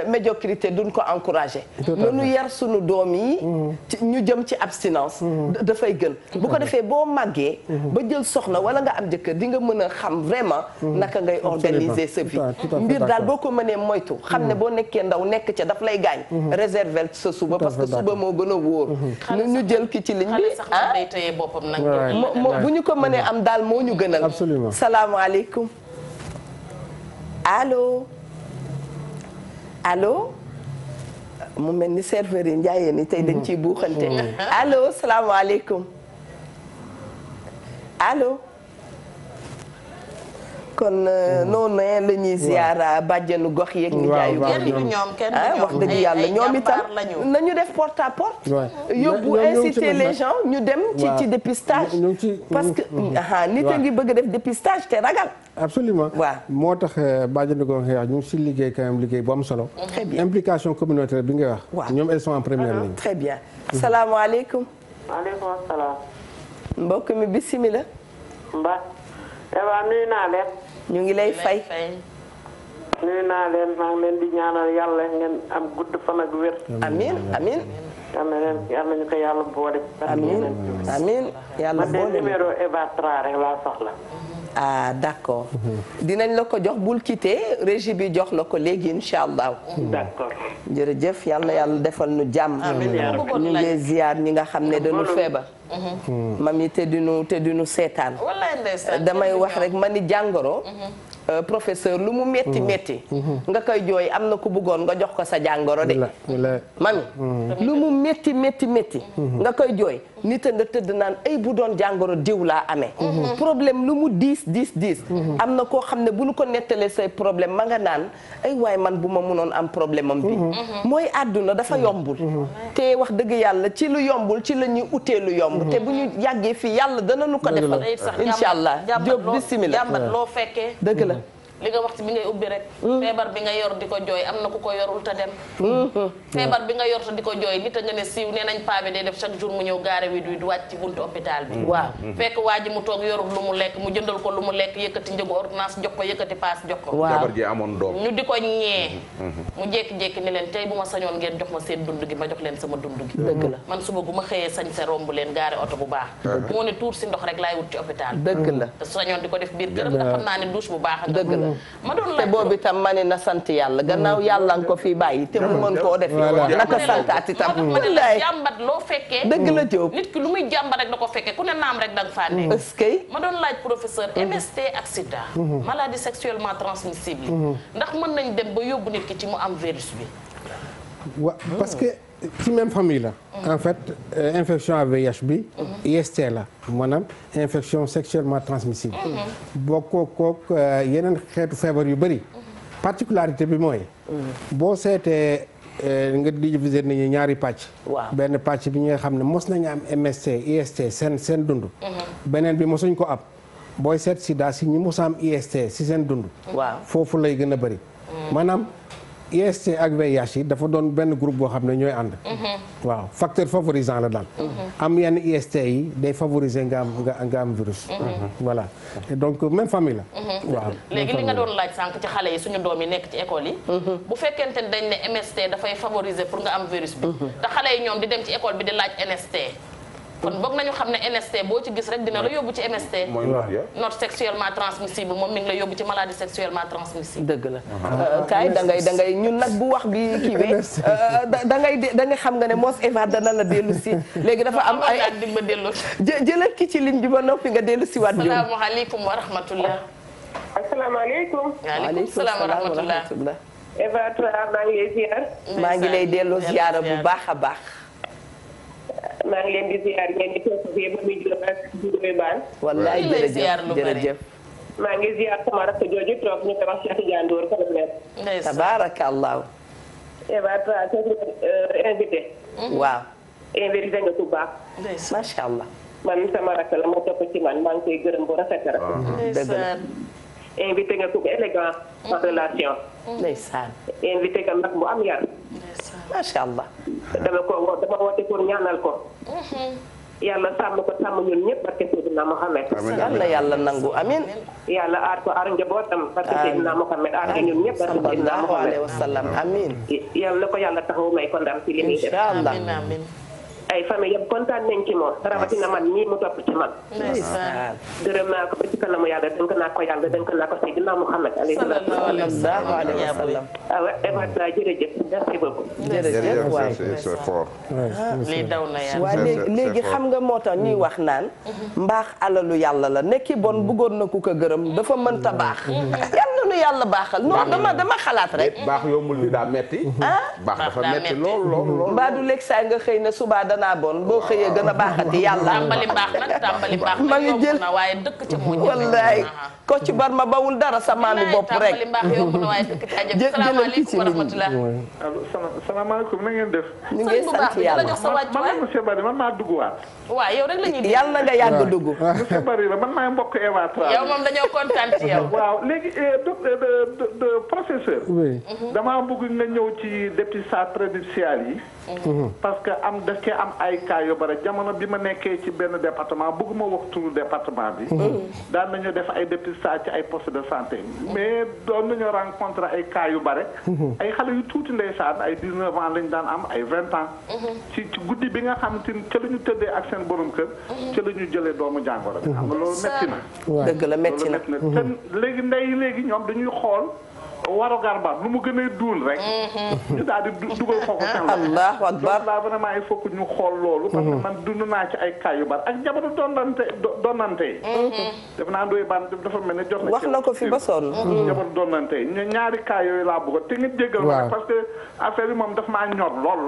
médiocrité duñ ko encouragé. nanu yar sunu doom yi. ñu jëm ci abstinence. dafay gën bu ko defee boo màggee. ba jël soxna wala nga am jëkkër di nga mën a xam vraiment. naka ngay organiser sa vie. mbir daal boo ko mënee moytu. xam ne boo nekkee ndaw nekk ca daf lay gaañ. réserver sa suba parce que suba moo gën a wóor. ñu jël ki ci ligne bi ah bu ñu ko mënee am daal moo ñu gënal. absolument salaamaaleykum. allo mu mel ni serveur yi njaayeen yi tey dañ ciy buuxante. allo salaamaaleykum allo. kon noonu la ñuy ziar bàjjenu gox yeeg nijaayu wax dëgg yàlla ñoom itam nañu def porte à porte yóbbu inciter les gens ñu dem ci dépistage parce que nit a ngi bëgg a def dépistage te ragal absolument waaw moo tax bàjjenu gox yi ñu ngi si liggéey quand même liggéey bu am solo très bien implication communautaire bi nga wax ñoom elles sont en première ligne très bien salaamaaleykum maaleykum salaam mbokk mi bismillah mba Eva nuyu naa leen ñu ngi lay fay nuyu naa leen maa ngi leen di ñaanal yàlla ngeen am gudd fan ak wér. amiin amiin. yàlla ñu ko yàlla boole. amiin amiin yàlla boole man de numéro Eva Tra rek laa soxla. ah d'accord. dinañ la ko jox bul quitté régie bi jox la ko léegi incha allah. d'accord. jërëjëf yal na yàlla defal nu jàmm. ñu ngi ziar ñi nga xam ne dañu feebar. mami te duñu seetaan. damay wax rek ma ni jàngoro. professeur lu mu metti metti nga koy jooy am na ku bëggoon nga jox ko sa jàngoro de. mami lu mu metti metti metti nga koy jooy nit a nga tëdd naan ay bu doon jàngoro diw laa amee. problème lu mu diis am na koo xam ne bu ñu ko nettalee say problème ma nga naan ay waay man bu ma mënoon am problème am bi mooy àdduna dafa yombul. te wax dëgg yàlla ci lu yombul ci la ñuy utee lu yomb. te bu ñu yàggee fii yàlla dana nu ko defal. incha allah Diop bismillah jàmbat loo fekkee dëgg la. li nga wax ci bi ngay ubbi rek. feebar bi nga yor di ko jooy am na ku ko yorul te dem. feebar bi nga yor te di ko jooy nit a nga ne siiw nee nañ paa bi day def chaque jour mu ñëw gaare wi du wàcc ci buntu hôpital bi. waaw fekk waa ji mu toog yorul lu mu lekk mu jëndal ko lu mu lekk yëkkati njëgu ordonnance jox ko yëkkati paas jox ko. waaw jabar ji amoon doom ñu di ko ñee. mu jékki-jékki ni leen tey bu ma sañoon ngeen jox ma seen dund gi ma jox leen sama dund gi. dëgg la man suba gu ma xëyee sañ sa romb leen gaare oto bu baax. moo ne tuur si ndox rek laay wut ci hôpital. dëgg la te sañoon di ko def biir këram nga xam naa ne douche bu baax. dëgg la ma doon te boobu itam ma ne na sant yàlla gannaaw yàlla nga ko fi bàyyi te mu mën koo def naka santaat itam ma ne la jàmbat loo fekkee dëgg la Diop nit ki lu muy jàmbat rek da ko fekkee ku ne naam rek da nga faa nekk est-ce que ma doon laaj professeur MST ak sida maladie sexuellement transmissible ndax mën nañ dem ba yóbbu nit ki ci mu am virus bi wa parce que ci même famille la en fait infection à VIH bi IST la maanaam infection sexuellement transmissible boo kook yeneen xeetu feebar yu bëri particularité bi mooy boo seetee nga diviser nañu ñaari pàcc benn pàcc bi ñi nga xam ne mos nañu am MST IST seen dund beneen bi mosuñ ko am booy seet sida si ñi mos a am IST si seen dund foofu lay gën a bëri maanaam IST ak VIH yi dafa doon benn groupe boo xam ne ñooy ànd. waaw facteur favorisant la daal. am yenn IST yi day favoriser nga am virus. voilà et donc même famille la. waaw léegi li nga doon laaj sànq ci xale yi suñu doom yi nekk ci école yi. bu fekkente ne dañ ne MST dafay favoriser pour nga am virus bi. te xale yi ñoom di dem ci école bi di laaj NST. kon boog nañu xam ne NST boo ci gis rek dina la yóbbu ci MST. mooy not sexuellement transmissible moom mi ngi la yóbbu ci maladie sexuellement transmissible. dëgg la kaay da ngay ñun nag bu wax bi kiiwee da ngay xam nga ne Mos Eva dana la dellu si. léegi dafa am ay dig ma dellu. jëlal ki ci ligne bi ba noppi nga dellu si waat. asalaamaaleykum wa rahmatullah. asalaamaaleykum. waaleykum salaam wa rahmatullah. Eva Tra maa ngi lay ziar. maa ngi lay dellu ziara bu baax a baax. maa ngi leen di ziar ngeen di toog fii ba muy juróom ak juróomi baan. wallaay jërëjëf. maa ngi ziar sama rakk jooju toog ñu koy wax Cheikh Tidiane Ndour colonel. tabaarakallaahu. Eva Tra kooku invité. waaw. invité nga ku baax. macha allah. man sama rakk la moo topp ci man maa ngi koy gërëm bu rafet rek. dëgg la. invité nga ku élégant en relation. ndeysaan. invité nga mag bu am yar. macha allah. dama woote pour ñaanal ko. yàlla sàmm ko sàmm ñun ñëpp barke Seydina Mohamed. yàlla yàlla nangu amin. yàlla aar ko aar njabootam barke Seydina Mohamed aar ko ñun ñëpp barke Seydina Mohamed. sallallahu alayhi wa sallam amin. yàlla ko yàlla taxaw may ko ndam ci li muy def. incha allah ay famille yëpp kontaan nañ ci moom rawatina man ñii mu topp ci man. gërëm naa ko ba ci kanamu yàlla dënk naa ko yàlla dënk naa ko Seydina Muhammad alayhi wa sallam. Eva Tra jërëjëf merci beaucoup. jërëjëf waay c'est fort. lii daw na yàlla. waaw léegi xam nga moo tax ñuy wax naan. mbaax alalu yàlla la nekki bon bëggoon na ku ko gërëm dafa mënta baax. yàlla nu yàlla baaxal. non dama xalaat rek. baax yombul ni daa metti. baax dafa metti lool. mbaa du léegi saa nga xëy na suba danaa bon boo xëyee gën a baaxati yàlla. tàmbali baax nag ma ngi jël waaye dëkk ca moo wallaay ko ci bar ma bawul dara sa maami bopp rek. tàmbali mbaax yomb na waaye dëkk ca ajab. salaamaaleykum wa rahmatulah. salaamaaleykum na ngeen def. ñu ngi sant yàlla man monsieur Bari man maa dugguwaat. waaw yow rek la ñuy yàlla na nga yàgg dugg. monsieur Bari la man maay mbokk Eva Tra. yow moom dañoo kontaan ci yow. waaw léegi de professeur. damaa bëgg nga ñëw ci dépistage prénuptial yi. parce que daf cee am ay cas yu bare jamono bi ma nekkee ci benn département bëgguma wax turu département bi. daan nañu def ay dépistage ci ay poste de santé mais doon nañu rencontré ay cas yu bare. ay xale yu tuuti ndeysaan ay 19 ans lañ daan am ay 20 ans. ci guddi bi nga xam te ni ca la ñu tëddee ak seen borom kër. ca la ñu jëlee doomu jàngoro bi. xam nga loolu métti na. dëgg la métti na te léegi léegi ñoom dañuy xool. warugar ba lu mu gën a duul rek. ñu daal di dugal foofu seen la. allahu akbar donc là vraiment il faut que ñu xool loolu. parce que man dund naa ci ay cas yu bari ak jabaru donnante yi. def naa doy ban dafa mel ne jox na. wax na ko fi ba sonn. jabaru donnante yi ñaari cas yooyu laa bëgg te nga jéggal ma parce que affaire yi moom daf maa ñor lool.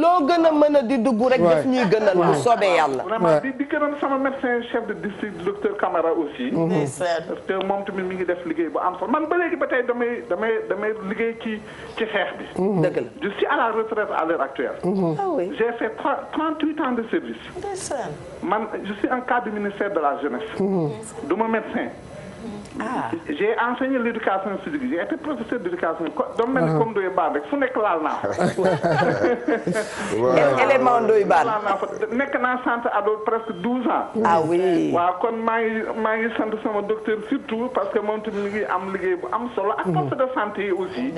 loo gën a mën a di dugg rek daf ñuy gënal bu soobee yàlla. vraiment di gënal sama médecin chef de district docteur Camara aussi. parce que moom tamit mi ngi def liggéey bu am solo man ba léegi ba tey damay liggéey ci xeex bi. dëgg la je suis à la retraite à l'heure actuelle. J'ai fait 38 ans de service. man je suis un cadre du ministère de la jeunesse. du ma médecin. J'ai enseigné l'éducation physique j'ai été professeur d'éducation dama mel ni comme Ndoye Bane rek fu nekk laal naa élément Ndoye Bane nekk naa centre ado presque 12 ans. ah oui. waaw kon maa ngi sant sama docteur surtout parce que moom tamit mi ngi am liggéey bu am solo ak poste de santé yi aussi.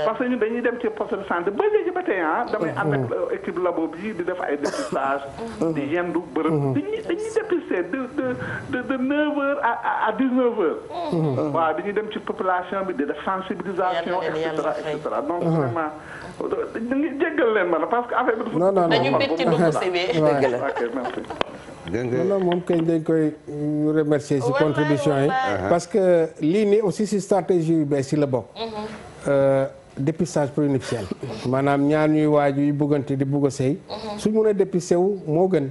parce que ñun dañuy dem ci poste de santé ba léegi ba tey damay ànd ak équipe labo bi di def ay dépistage. di yendu bërëb. dañuy dépister de 9h à 19h. waaw dañuy dem ci population bi di def sensibilisation et cetera donc vraiment dañuy jéggal leen ma parce que affaire bi dafa. non dañu métti dugg si bi. dëgg la ok merci. non moom kañ dañ koy remercier ci contribution yi. parce que lii nii aussi ci stratégie yu bees ci la bokk. dépistage prénuptial maanaam ñaar ñuy waaju yu buggante di bugg a sëy su mun a dépisté wu moo gën.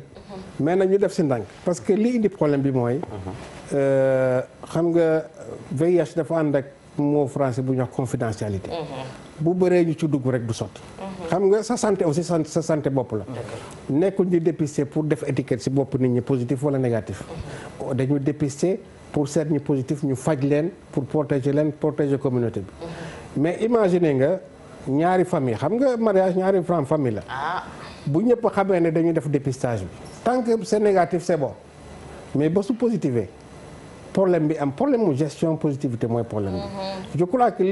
mais nag ñu def ci ndànk parce que li indi problème bi mooy. xam nga VIH dafa ànd ak mot français bu ñuy wax confidentialité. bu bëree ñu ci dugg rek du sotti. xam nga sa santé aussi sa santé bopp la. nekkul ñu dépister pour def étiquette ci bopp nit ñi positif wala négatif. dañu dépister pour seet ñi positif ñu faj leen pour protéger communauté bi. mais imaginer nga ñaari famille xam nga mariage ñaari famille la. bu ñëpp xamee ne dañuy def dépistage bi. tant que c'est négatif c'est bon mais ba su positivé. problème bi am problème mu gestion positivité mooy problème bi. je crois que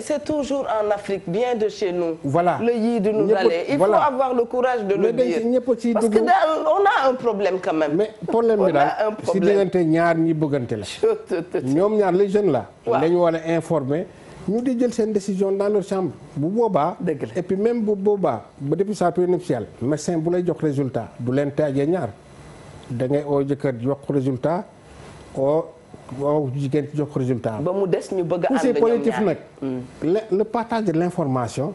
c'est toujours en Afrique bien de chez nous. voilà le yii de nous aller il faut avoir le courage de le dire. parce que daal on a un problème quand même. mais problème bi daal si diggante ñaar ñi bëggante la. ñoom ñaar les jeunes là. dañu war a informer ñu di jël seen décision dans leur chambre. bu boobaa. et puis même bu boobaa ba dépistage prénuptial médecin bu lay jox résultat du leen taajee ñaar da ngay oo jëkkër jox résultat. waaw jigéen ci jox résultat ba mu des ñu bëgg a ànd c'est positif nag le partage de l'information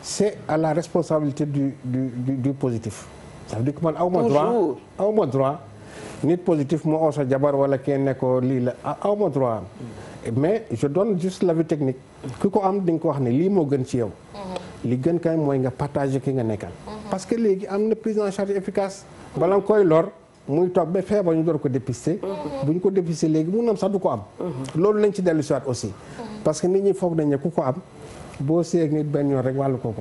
c'est à la responsabilité du positif ça veut dire que man aw ma droit nit positif mu oo sa jabar wala kenn ne ko lii la aw ma droit mais je donne juste l'avis technique ki ko am di nga ko wax ne lii moo gën ci yow li gën kay mooy nga partager ki nga nekkal parce que léegi am na prise en charge efficace bala nga koy lor muy toog ba feebar ñu door ko dépister. bu ñu ko dépister léegi mu nam sax du ko am. loolu lañ ci dellu si waat aussi. parce que nit ñi foog nañ ne ku ko am boo seeg nit benn yoon rek wàllu ko.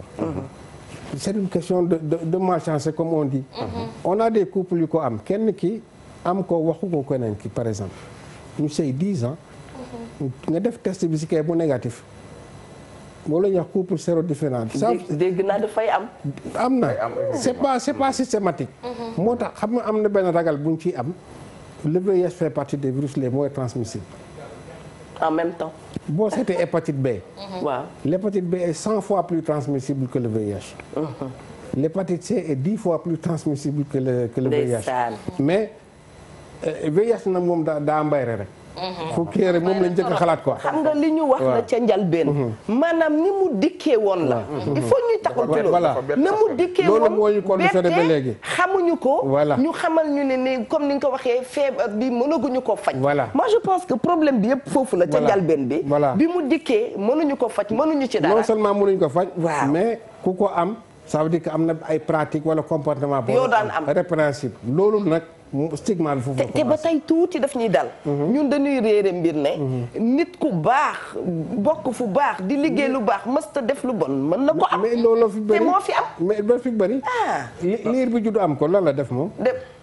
c'est une question de malchance comme on dit. on a des couples yu ko am kenn ki am ko waxu ko keneen ki par exemple ñu sëy 10 ans. nga def test bi si kay bu négatif. moo la ñuy wax couple sérodifferent. dégg naa dafay am. am na c'est pas systématique. moo tax xam nga am na benn ragal bu ñu ciy am le VIH fait partie des virus les moins transmissibles. en même temps. boo seetee hépatite B. waaw l'hépatite B est 100 fois plus transmissible que le VIH. L'hépatite C est 10 fois plus transmissible que le VIH. mais VIH nag moom daa mbayre rek. fu kii rek moom lañ njëkk a xalaat quoi. xam nga li ñu wax la ca njalbeen maanaam ni mu dikkee woon la il faut ñuy taxal ci loolu na mu dikkee woon loolu moo ñu conditionné ba léegi xamuñu ko ñu xamal ñu ne ni comme ni nga ko waxee feebar bi mënaguñu ko faj moi je pense que problème bi yëpp foofu la ca njalbeen bi bi mu dikkee mënuñu ko faj mënuñu ci dara non seulement mënuñu ko faj mais ku ko am ça veut dire que am na ay pratique wala comportement boobu yoo daan am répréhensible loolu nag stigma bi foofu te ba tey tuuti daf ñuy dal ñun dañuy réere mbir ne nit ku baax bokk fu baax di liggéey lu baax mësta def lu bon mën na ko am mais loolu fi bëri te moo fi am mais doo fi bëri liir bi juddu am ko lan la def moom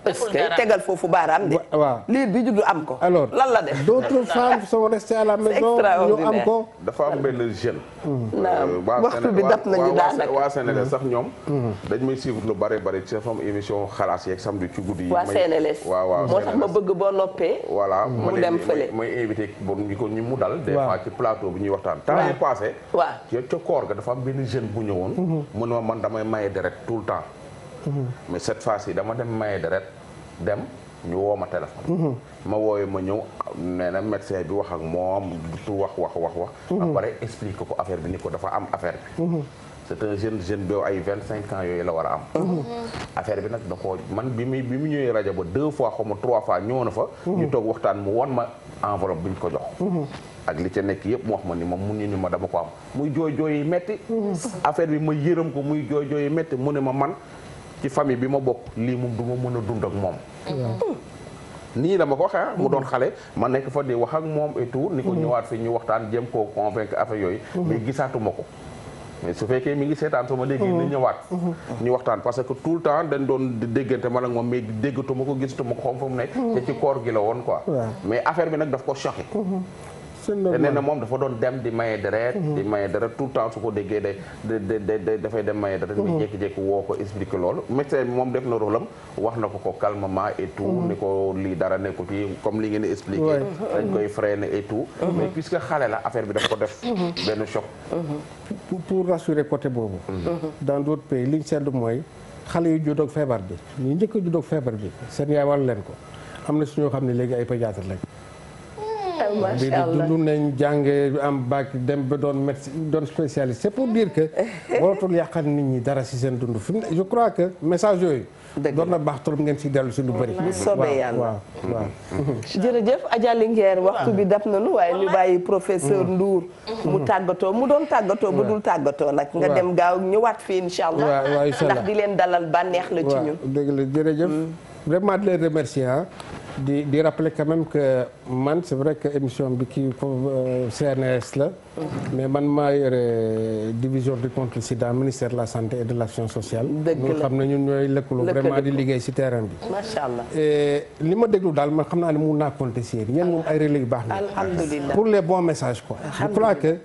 est-ce que tegal foofu baaraam de waaw liir bi juddu am ko alors lan la def d'autres femmes sont restées à la maison ñu am ko dafa am benn jeune waxtu bi dab nañu daanaka waa Sénégal sax ñoom dañ may suivre lu bare bare ci sama émission xalaas yeeg samedi ci guddi yi waaw moo tax ma bëgg boo noppee voilà mu dem fële may invité bon ñi ko ñi mu dal des fois ci plateau bi ñuy waxtaan temps yi passé ca koor ga dafa am benn jeune bu ñëwoon mu ne ma man damay maye deret tout le temps mais cette fois-ci dama dem maye deret dem ñu woo ma téléphone ma wooyu ma ñëw nee na médecin bi wax ak moom tu wax après explique ko affaire bi ni ko dafa am affaire bi c'est un jeune boobu ay 25 ans yooyu la war a am affaire bi nag da ko man bi mu ñëwee rajo ba 2 fois xaw ma 3 fois ñëw na fa ñu toog waxtaan mu won ma enveloppe bi ñu ko jox ak li ca nekk yëpp mu wax ma ni ma mun ni ma dama ko am muy jooy yi metti affaire bi ma yërëm ko muy jooy yi metti mu ne ma man ci famille bi ma bokk lii moom du ma mën a dund ak moom nii la ma ko waxee mu doon xale ma nekk fa di wax ak moom et tout ni ko ñëwaat fi ñu waxtaan jéem koo convaincre affaire yooyu mais gisaatuma ko mais su fekkee mi ngi seetaan sama léegi na ñëwaat ñu waxtaan parce que tout le temps dañ doon déggante man ak moom mais déggatuma ko gisatuma ko xam fa mu nekk te ci koor gi la woon quoi mais affaire bi nag daf ko choqué te nee na moom dafa doon dem di maye deret tout le temps su ko déggee dafay dem maye deret mais jékki-jékki woo ko expliqué loolu médecin bi moom def na rôle am wax na ko calmement et tout ni ko lii dara nekku ci comme li ngeen di expliqué dañ koy freiner et tout mais puisque xale la affaire bi daf ko def benn choc pour rassurer côté boobu dans d'autres pays li ñu seetlu mooy xale yu juddoo ak feebar bi ñu njëkk a juddoo ak feebar bi seen yaay wàllu leen ko am na suñoo xam ne léegi ay pédiatre lañ macha allah dund nañ jànge am bac dem ba doon médecin doon spécialiste c'est pour dire que waratul yàqal nit ñi dara si seen dund fi je crois que message yooyu doon na baax trop ngeen si dellu si lu bëri bu soobee yàlla waaw jërëjëf Adja Linguère waxtu bi dab nañu waaye ñu bàyyi professeur Ndour mu tàggatoo mu doon tàggatoo bu dul tàggatoo nag nga dem gaaw ñëwaat fii insha allah ndax di leen dalal bànneex la ci ñun dëgg la jërëjëf vraiment di leen remercier di rappeler quand même que man c'est vrai que émission bi kii CNRS la mais man maa yore division du contre le sida ministère de la santé et de l'action sociale ñu xam ne ñun ñooy lëkkaloo vraiment di liggéey ci terrain bi macha allah li ma déglu daal man xam naa ne mun naa compter si yéen moom ay relais yu baax na alhamdulillah pour les bons messages quoi je crois que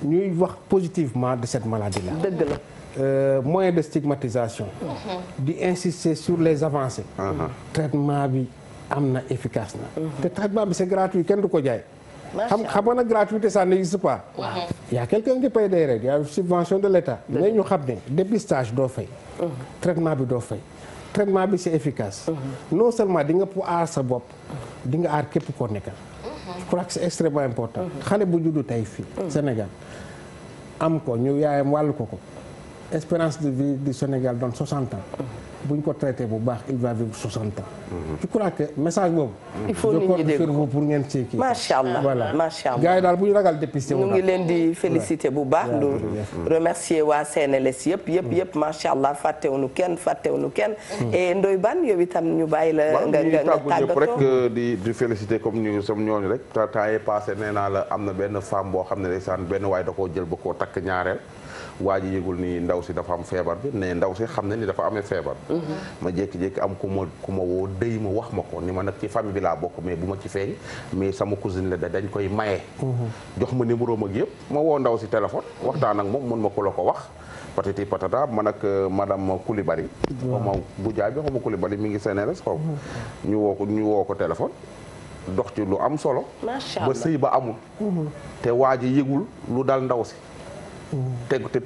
ñuy wax positivement de cette maladie là dëgg la moyen de stigmatisation di insister sur les avancées traitement bi am na efficace na te traitement bi c'est gratuit kenn du ko jaay xam nga nag gratuité ça n'existe pas y a quelqu'un qui paye des règles y a une subvention de l'État mais ñu xam ne dépistage doo fay traitement bi doo fay traitement bi c'est efficace non seulement di nga pour aar sa bopp di nga aar képp koo nekkal je crois que c'est extrêmement important xale bu juddu tey fii Sénégal am ko ñu yaayam wàllu ko espérance de vie du Sénégal doon 60 ans bu ñu ko traité bu baax il va vivre 60 ans. je crois que message boobu. il faut nit ñi dégg ko pour ngeen see kii. macha allah voilà macha allah gars yi daal bu ñu ragal dépisté ñu ngi leen di féliciter bu baax. lu remercier waa CNLS yëpp macha allah fàttewuñu kenn. et Ndoye Bane yow itam ñu bàyyi la. nga tàggatoo rek di féliciter comme ñu som ñooñu rek temps yi passé nee naa la am na benn femme boo xam ne ndeysaan benn waay da koo jël ba koo takk ñaareel. waa ji yëgul ni ndaw si dafa am feebar bi ne ndaw si xam ne ni dafa amee feebar ma jékki-jékki am ku ma woo dëy ma wax ma ko ni ma nag ci famille bi laa bokk mais bu ma ci feeñ mais sama cousine la dañ koy maye jox ma numéro mag yëpp ma woo ndaw si téléphone waxtaan ak moom mun ma ko la ko wax patati patata man ak madame Coulibaly xaw ma bu jaay bi xaw ma Coulibaly mi ngi CNRS xaw ñu woo ko téléphone dox ci lu am solo ba sëy ba amul te waa ji yëgul lu dal ndaw si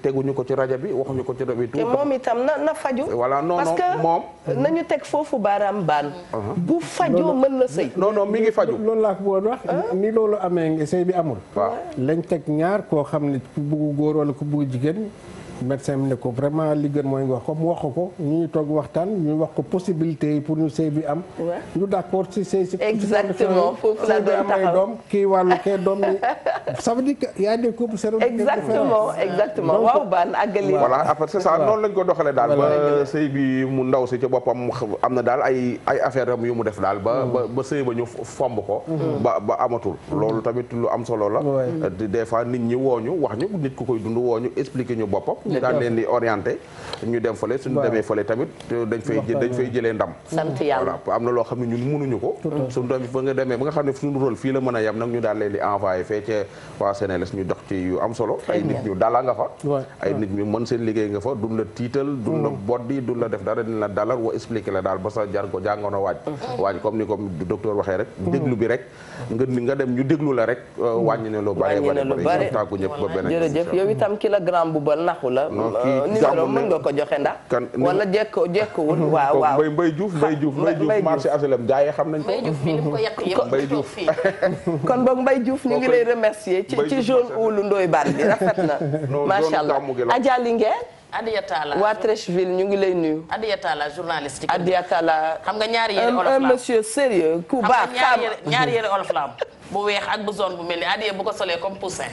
teguñu ko ci rajo bi waxuñu ko ci rajo bi. te moom itam na faju. voilà non parce que moom. nañu teg foofu baaraam baan. bu fajoo mën na sëy. non mi ngi faju. loolu laa ko bëggoon wax. ni loolu amee sëy bi amul. waaw lañ teg ñaar koo xam ne ku bugg góor wala ku bugg jigéen. médecin bi ne ko vraiment li gën mooy nga wax ko mu wax ko ñu toog waxtaan ñu wax ko possibilité yi pour ñu sëy bi am. ñu d'accord ci sëy si. exactement foofu la doon taxaw doom kii wàllu kee doom ni ça veut dire que y a des couples c'est exactement waaw baan àggali. voilà après c'est ça noonu lañ ko doxalee daal ba sëy bi mu ndaw si ci boppam am na daal ay affaire am yu mu def daal ba sëy ba ñu fomb ko. ba amatul loolu tamit lu am solo la. des fois nit ñi wooñu wax ñu nit ku koy dund wooñu expliquer ñu boppam. ñu daan leen di orienté ñu dem fële suñu demee fële tamit dañ fay jëlee ndam. sant yàlla voilà am na loo xam ne ñun mënuñu ko. suñu doom fa nga demee ba nga xam ne suñu rôle fii la mën a yem nag ñu daan leen di envoyé fee ca waa Sénégal ñu dox ci yu am solo. ay nit ñu dala nga fa. ay nit ñu mën seen liggéey nga fa duñ la tiital duñ la boddi duñ la def dara dina la dalal wa expliqué la daal ba sa jar ko jàngoon a waaj comme ni ko docteur waxee rek déglu bi rek nga dem ñu déglu la rek wàññi ne lu bare bare tàggu ñëpp ba beneen jërëjëf yow itam ki la grand bu bal naxu la numéro mën nga ko joxe ndax wala jekkuwul waaw Mbaye Diouf marché HLM gars yi xam nañ ko Mbaye Diouf kon boog Mbaye Diouf ñu ngi lay remercier ci jaune oulu Ndoye Bane bi rafet na macha allah Adja Linguère Adiya Talla waa Treichville ñu ngi lay nuyu. Adiya Talla journaliste. Adiya Talla xam nga ñaari yére olof la un monsieur sérieux ku baax. ñaari yére olof la am bu weex ak bu zone bu mel ni Adiya bu ko solee comme poussin.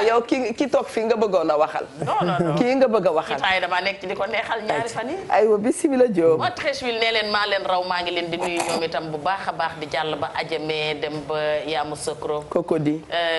yow ki toog fii nga bëggoon a waxal. non kii nga bëgg a waxal. kii dama nekk ci di ko neexal ñaari fan yi. aywa bisimilah Diop. waa Treichville nee leen maa leen raw maa ngi leen di nuyu ñoom itam bu baax a baax di jàll ba Adjamé dem ba Yamoussoukro.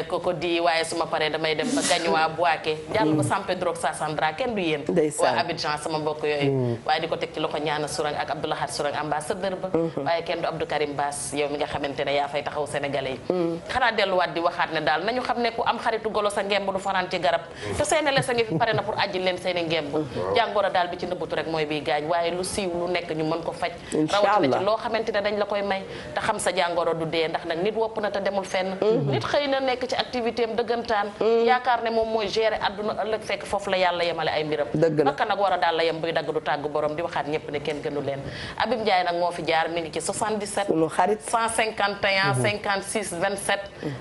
Cocody waaye su ma paree damay dem ba Gagnoa Bouaké jàll ba San Pedro Sassandra kenn du yéen. waa Abidjan sama mbokk yooyu. waaye di ko teg ci loxo ñaana Sourang ak Abdoulahat Sourang ambassadeur ba. waaye kenn du Abdou Karim Bass yow mi nga xamante ne yaa fay taxaw sénégalais yi. xanaa delluwaat di waxaat ne daal nañu xam ne ku am xaritu golo sa ngemb du fanaan ci garab te seeni les a ngi fi pare na pour ajji leen seeni ngemb jàngoro daal bi ci nëbbatu rek mooy biy gaañ waaye lu siiw lu nekk ñu mën ko faj rawatina ci loo xamante ne dañ la koy may te xam sa jàngoro du dee ndax nag nit wopp na te demul fenn nit xëy na nekk ci activité am dëggantaan yaakaar ne moom mooy gérer àdduna ëllëg fekk foofu la yàlla yemale ay mbiram naka nag war a daal la yem buy dagg du tàgg borom di waxaat ñëpp ne kenn gënu leen Abib Ndiaye nag moo fi jaar mi ngi ci 77 151 56 27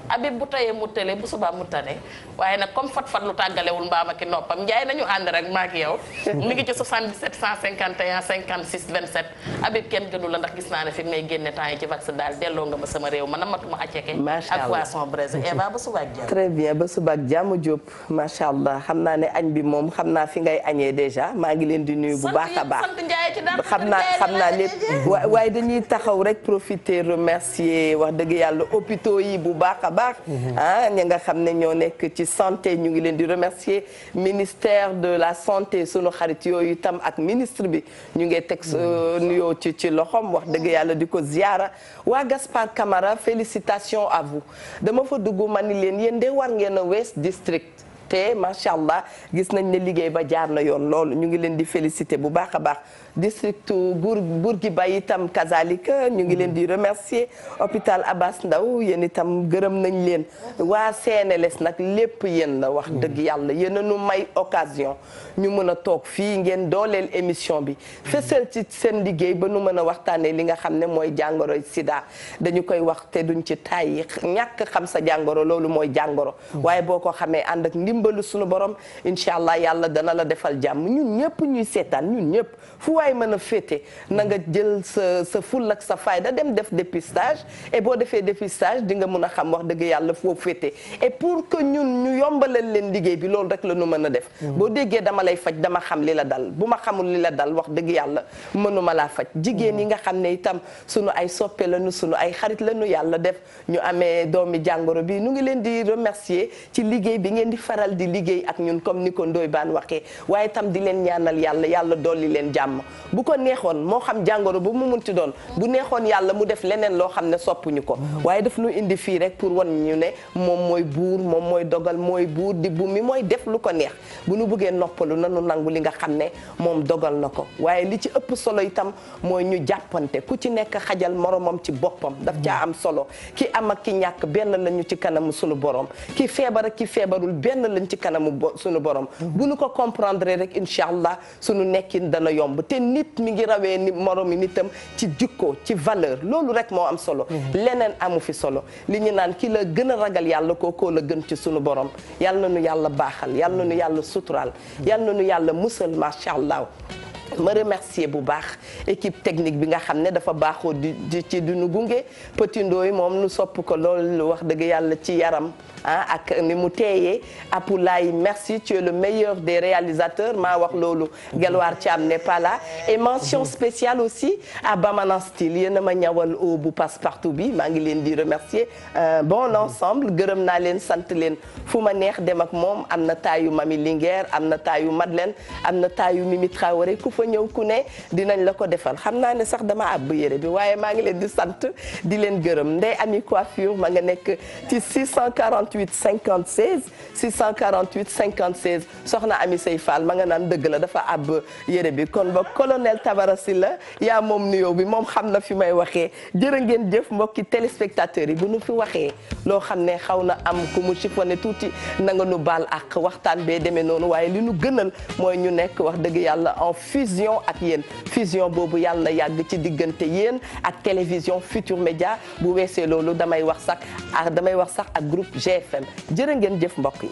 Abib bu tayee mu tële bu subaa mu tane waaye nag comme fat lu tàggalewul mbaam ak i noppam Ndiaye nañu ànd rek maa ak yow mi ngi ci 77 151 56 27 Abib kenn gënu la ndax gis naa ne fi may génne temps yi ci vax daal delloo nga ma sama réew ma namatuma aceke ak poisson braisé Eva ba suba ak jàmm très bien ba suba ak jàmm Diop macha allah xam naa ne añ bi moom xam naa fi ngay añee déjà maa ngi leen di nuyu bu baax a baax xam naa lépp waaye dañuy taxaw rek profiter remercier wax dëgg yàlla hôpitaux yi bu baax a baax ñi nga xam ne ñoo nekk ci santé ñu ngi leen di remercier ministère de la santé sunu xarit yooyu itam ak ministre bi ñu ngi teg nuyoo ci loxom wax dëgg yàlla di ko ziara waa Gaspard Camara félicitations à vous dama fa dugg ma ni leen yéen de war ngeen a West District te macha allah gis nañ ne liggéey ba jaar na yoon loolu ñu ngi leen di féliciter bu baax a baax district Bourguiba itam kazalika ñu ngi leen di remercier hôpital Abass Ndao yéen itam gërëm nañ leen waa CNLS nag lépp yéen la wax dëgg yàlla yéen a nu may occasion ñu mën a toog fii ngeen dooleel émission bi fësal ci seen liggéey ba nu mën a waxtaanee li nga xam ne mooy jàngoro sida dañu koy wax te duñ ci tàyyi ñàkk xam sa jàngoro loolu mooy jàngoro waaye boo ko xamee ànd ak ndimbalu suñu borom incha allah yàlla dana la defal jàmm ñun ñëpp ñuy seetaan ñun ñëpp fu waay mën a féete na nga jël sa ful ak sa fayda dem def dépistage et boo defee dépistage di nga mën a xam wax dëgg yàlla foo féete et pour que ñun ñu yombalal leen liggéey bi loolu rek la ñu mën a def boo déggee dama lay faj dama xam li la dal bu ma xamul li la dal wax dëgg yàlla mënuma laa faj jigéen yi nga xam ne itam sunu ay soppe lañu sunu ay xarit lañu yàlla def ñu amee doomi jàngoro bi ñu ngi leen di remercier ci liggéey bi ngeen di faral faral di liggéey ak ñun comme ni ko Ndoye Bane waxee waaye tam di leen ñaanal yàlla dolli leen jàmm bu ko neexoon moo xam jàngoro bu mu munti doon bu neexoon yàlla mu def leneen loo xam ne soppuñu ko waaye daf ñu indi fii rek pour wan ñu ne moom mooy buur moom mooy dogal mooy buur di bu mi mooy def lu ko neex bu nu bëggee noppalu nanu nangu li nga xam ne moom dogal na ko waaye li ci ëpp solo itam mooy ñu jàppante ku ci nekk xajal moromam ci boppam daf caa am solo ki am ak ki ñàkk benn lañu ci kanamu sunu borom ki feebar ak ki feebarul benn lañ ci kanamu sunu borom bu nu ko comprendre rek incha allah sunu nekkin dana yomb te nit mi ngi rawee ni moromi nitam ci jikko ci valeur loolu rek moo am solo leneen amu fi solo li ñu naan ki la gën a ragal yàlla kookoo la gën ci sunu borom yal na nu yàlla baaxal yal na nu yàlla suturaal yal na nu yàlla musal macha allah. ma remercier bu baax équipe technique bi nga xam ne dafa baaxoo ci duñu gunge Petit Ndoy moom nu sopp ko loolu wax dëgg yàlla ci yaram ak ni mu teeyee Apoulaye merci tu es le meilleur des réalisateurs maa wax loolu Gelwaar Thiam n'est pas là et mention spéciale aussi à Bamanan Style yéen a ma ñawal au bu passe partout bi maa ngi leen di remercier bon ensemble gërëm naa leen sant leen fu ma neex dem ak moom am na taayu Mami Linguère am na taayu Madeleine am na taayu Mimi Traoré ku fa ñëw ku ne dinañ la ko defal xam naa ne sax dama àbb yére bi waaye maa ngi leen di sant di leen gërëm Ndeye Ami Coiffure ma nga nekk ci 648 56 648 56 soxna Ami Sey Fall ma nga naan dëgg la dafa àbb yére bi kon ba colonel Tabara Sylla yaa moom nuyoo bi moom xam na fi may waxee jërë ngeen jëf mbokki téléspectateurs yi bu nu fi waxee loo xam ne xaw na am ku mu chiffonné tuuti na nga nu baal ak waxtaan bee demee noonu waaye li nu gënal mooy ñu nekk wax dëgg yàlla en fusion ak yéen fusion boobu yàlla na yàgg ci diggante yéen ak télévision Futur Média bu weesee loolu damay wax sax ak groupe GFM jërë ngeen jëf mbokk yi